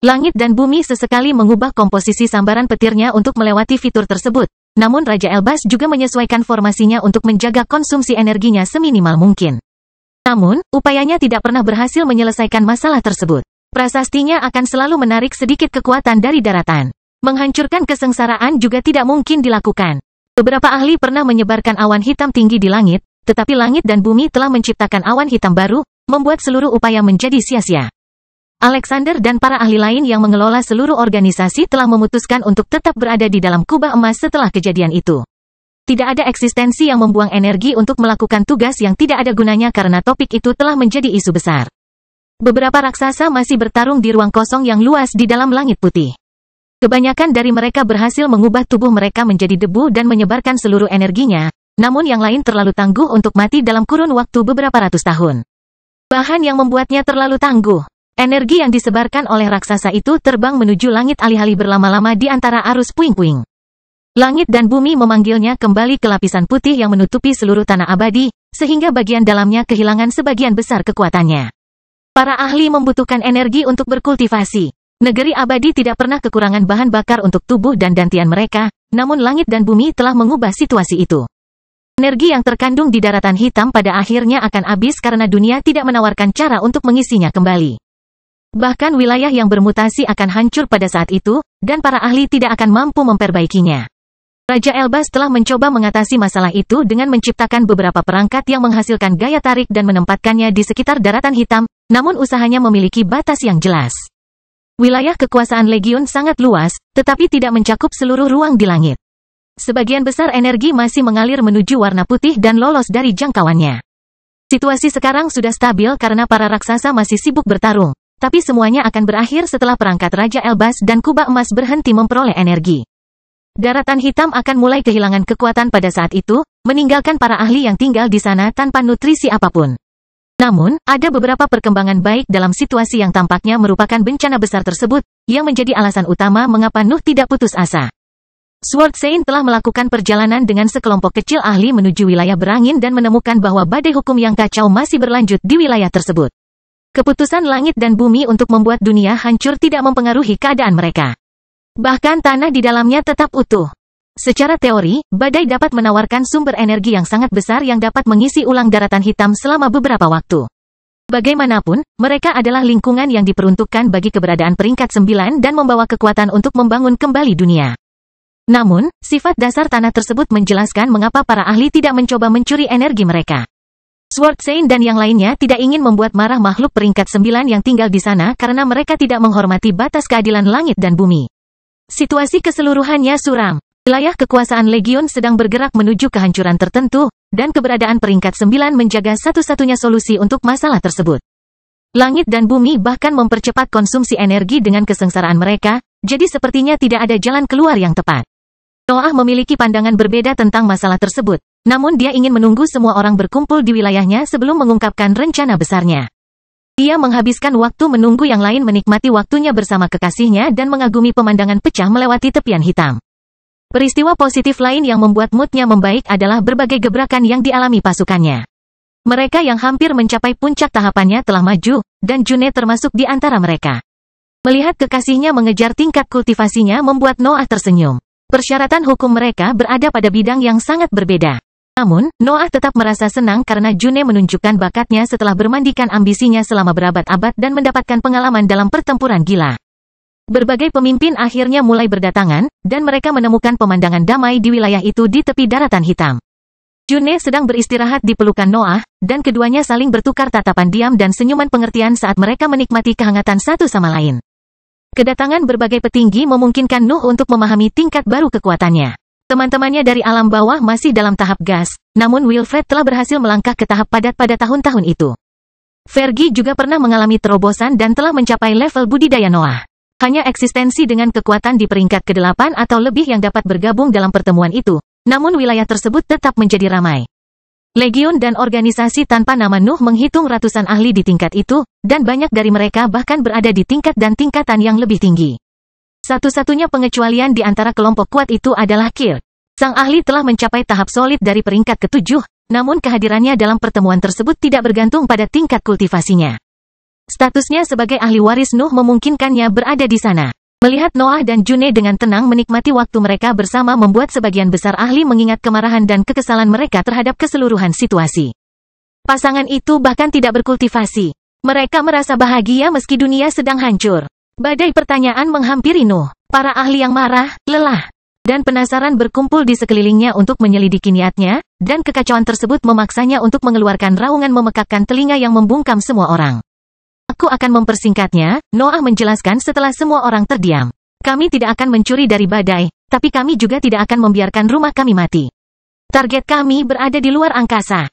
Langit dan bumi sesekali mengubah komposisi sambaran petirnya untuk melewati fitur tersebut. Namun Raja Elbas juga menyesuaikan formasinya untuk menjaga konsumsi energinya seminimal mungkin. Namun, upayanya tidak pernah berhasil menyelesaikan masalah tersebut. Prasastinya akan selalu menarik sedikit kekuatan dari daratan. Menghancurkan kesengsaraan juga tidak mungkin dilakukan. Beberapa ahli pernah menyebarkan awan hitam tinggi di langit, tetapi langit dan bumi telah menciptakan awan hitam baru, membuat seluruh upaya menjadi sia-sia. Alexander dan para ahli lain yang mengelola seluruh organisasi telah memutuskan untuk tetap berada di dalam kubah emas setelah kejadian itu. Tidak ada eksistensi yang membuang energi untuk melakukan tugas yang tidak ada gunanya karena topik itu telah menjadi isu besar. Beberapa raksasa masih bertarung di ruang kosong yang luas di dalam langit putih. Kebanyakan dari mereka berhasil mengubah tubuh mereka menjadi debu dan menyebarkan seluruh energinya, namun yang lain terlalu tangguh untuk mati dalam kurun waktu beberapa ratus tahun. Bahan yang membuatnya terlalu tangguh. Energi yang disebarkan oleh raksasa itu terbang menuju langit alih-alih berlama-lama di antara arus puing-puing. Langit dan bumi memanggilnya kembali ke lapisan putih yang menutupi seluruh tanah abadi, sehingga bagian dalamnya kehilangan sebagian besar kekuatannya. Para ahli membutuhkan energi untuk berkultivasi. Negeri abadi tidak pernah kekurangan bahan bakar untuk tubuh dan dantian mereka, namun langit dan bumi telah mengubah situasi itu. Energi yang terkandung di daratan hitam pada akhirnya akan habis karena dunia tidak menawarkan cara untuk mengisinya kembali. Bahkan wilayah yang bermutasi akan hancur pada saat itu, dan para ahli tidak akan mampu memperbaikinya. Raja Elbas telah mencoba mengatasi masalah itu dengan menciptakan beberapa perangkat yang menghasilkan gaya tarik dan menempatkannya di sekitar daratan hitam, namun usahanya memiliki batas yang jelas. Wilayah kekuasaan Legiun sangat luas, tetapi tidak mencakup seluruh ruang di langit. Sebagian besar energi masih mengalir menuju warna putih dan lolos dari jangkauannya. Situasi sekarang sudah stabil karena para raksasa masih sibuk bertarung. Tapi semuanya akan berakhir setelah perangkat Raja Elbas dan kubah emas berhenti memperoleh energi. Daratan hitam akan mulai kehilangan kekuatan pada saat itu, meninggalkan para ahli yang tinggal di sana tanpa nutrisi apapun. Namun, ada beberapa perkembangan baik dalam situasi yang tampaknya merupakan bencana besar tersebut, yang menjadi alasan utama mengapa Nuh tidak putus asa. Sword Saint telah melakukan perjalanan dengan sekelompok kecil ahli menuju wilayah berangin dan menemukan bahwa badai hukum yang kacau masih berlanjut di wilayah tersebut. Keputusan langit dan bumi untuk membuat dunia hancur tidak mempengaruhi keadaan mereka. Bahkan tanah di dalamnya tetap utuh. Secara teori, badai dapat menawarkan sumber energi yang sangat besar yang dapat mengisi ulang daratan hitam selama beberapa waktu. Bagaimanapun, mereka adalah lingkungan yang diperuntukkan bagi keberadaan peringkat 9 dan membawa kekuatan untuk membangun kembali dunia. Namun, sifat dasar tanah tersebut menjelaskan mengapa para ahli tidak mencoba mencuri energi mereka. Sword Saint dan yang lainnya tidak ingin membuat marah makhluk peringkat 9 yang tinggal di sana karena mereka tidak menghormati batas keadilan langit dan bumi. Situasi keseluruhannya suram. Wilayah kekuasaan Legion sedang bergerak menuju kehancuran tertentu, dan keberadaan peringkat 9 menjaga satu-satunya solusi untuk masalah tersebut. Langit dan bumi bahkan mempercepat konsumsi energi dengan kesengsaraan mereka, jadi sepertinya tidak ada jalan keluar yang tepat. Noah memiliki pandangan berbeda tentang masalah tersebut, namun dia ingin menunggu semua orang berkumpul di wilayahnya sebelum mengungkapkan rencana besarnya. Dia menghabiskan waktu menunggu yang lain menikmati waktunya bersama kekasihnya dan mengagumi pemandangan pecah melewati tepian hitam. Peristiwa positif lain yang membuat moodnya membaik adalah berbagai gebrakan yang dialami pasukannya. Mereka yang hampir mencapai puncak tahapannya telah maju, dan June termasuk di antara mereka. Melihat kekasihnya mengejar tingkat kultivasinya membuat Noah tersenyum. Persyaratan hukum mereka berada pada bidang yang sangat berbeda. Namun, Noah tetap merasa senang karena June menunjukkan bakatnya setelah bermandikan ambisinya selama berabad-abad dan mendapatkan pengalaman dalam pertempuran gila. Berbagai pemimpin akhirnya mulai berdatangan, dan mereka menemukan pemandangan damai di wilayah itu di tepi daratan hitam. June sedang beristirahat di pelukan Noah, dan keduanya saling bertukar tatapan diam dan senyuman pengertian saat mereka menikmati kehangatan satu sama lain. Kedatangan berbagai petinggi memungkinkan Nuh untuk memahami tingkat baru kekuatannya. Teman-temannya dari alam bawah masih dalam tahap gas, namun Wilfred telah berhasil melangkah ke tahap padat pada tahun-tahun itu. Fergie juga pernah mengalami terobosan dan telah mencapai level budidaya Noah. Hanya eksistensi dengan kekuatan di peringkat ke-8 atau lebih yang dapat bergabung dalam pertemuan itu, namun wilayah tersebut tetap menjadi ramai. Legion dan organisasi tanpa nama Nuh menghitung ratusan ahli di tingkat itu, dan banyak dari mereka bahkan berada di tingkat dan tingkatan yang lebih tinggi. Satu-satunya pengecualian di antara kelompok kuat itu adalah Kirk. Sang ahli telah mencapai tahap solid dari peringkat ke-7, namun kehadirannya dalam pertemuan tersebut tidak bergantung pada tingkat kultivasinya. Statusnya sebagai ahli waris Nuh memungkinkannya berada di sana. Melihat Noah dan June dengan tenang menikmati waktu mereka bersama membuat sebagian besar ahli mengingat kemarahan dan kekesalan mereka terhadap keseluruhan situasi. Pasangan itu bahkan tidak berkultivasi. Mereka merasa bahagia meski dunia sedang hancur. Badai pertanyaan menghampiri Nuh. Para ahli yang marah, lelah, dan penasaran berkumpul di sekelilingnya untuk menyelidiki niatnya, dan kekacauan tersebut memaksanya untuk mengeluarkan raungan memekakkan telinga yang membungkam semua orang. Aku akan mempersingkatnya, Noah menjelaskan setelah semua orang terdiam. Kami tidak akan mencuri dari badai, tapi kami juga tidak akan membiarkan rumah kami mati. Target kami berada di luar angkasa.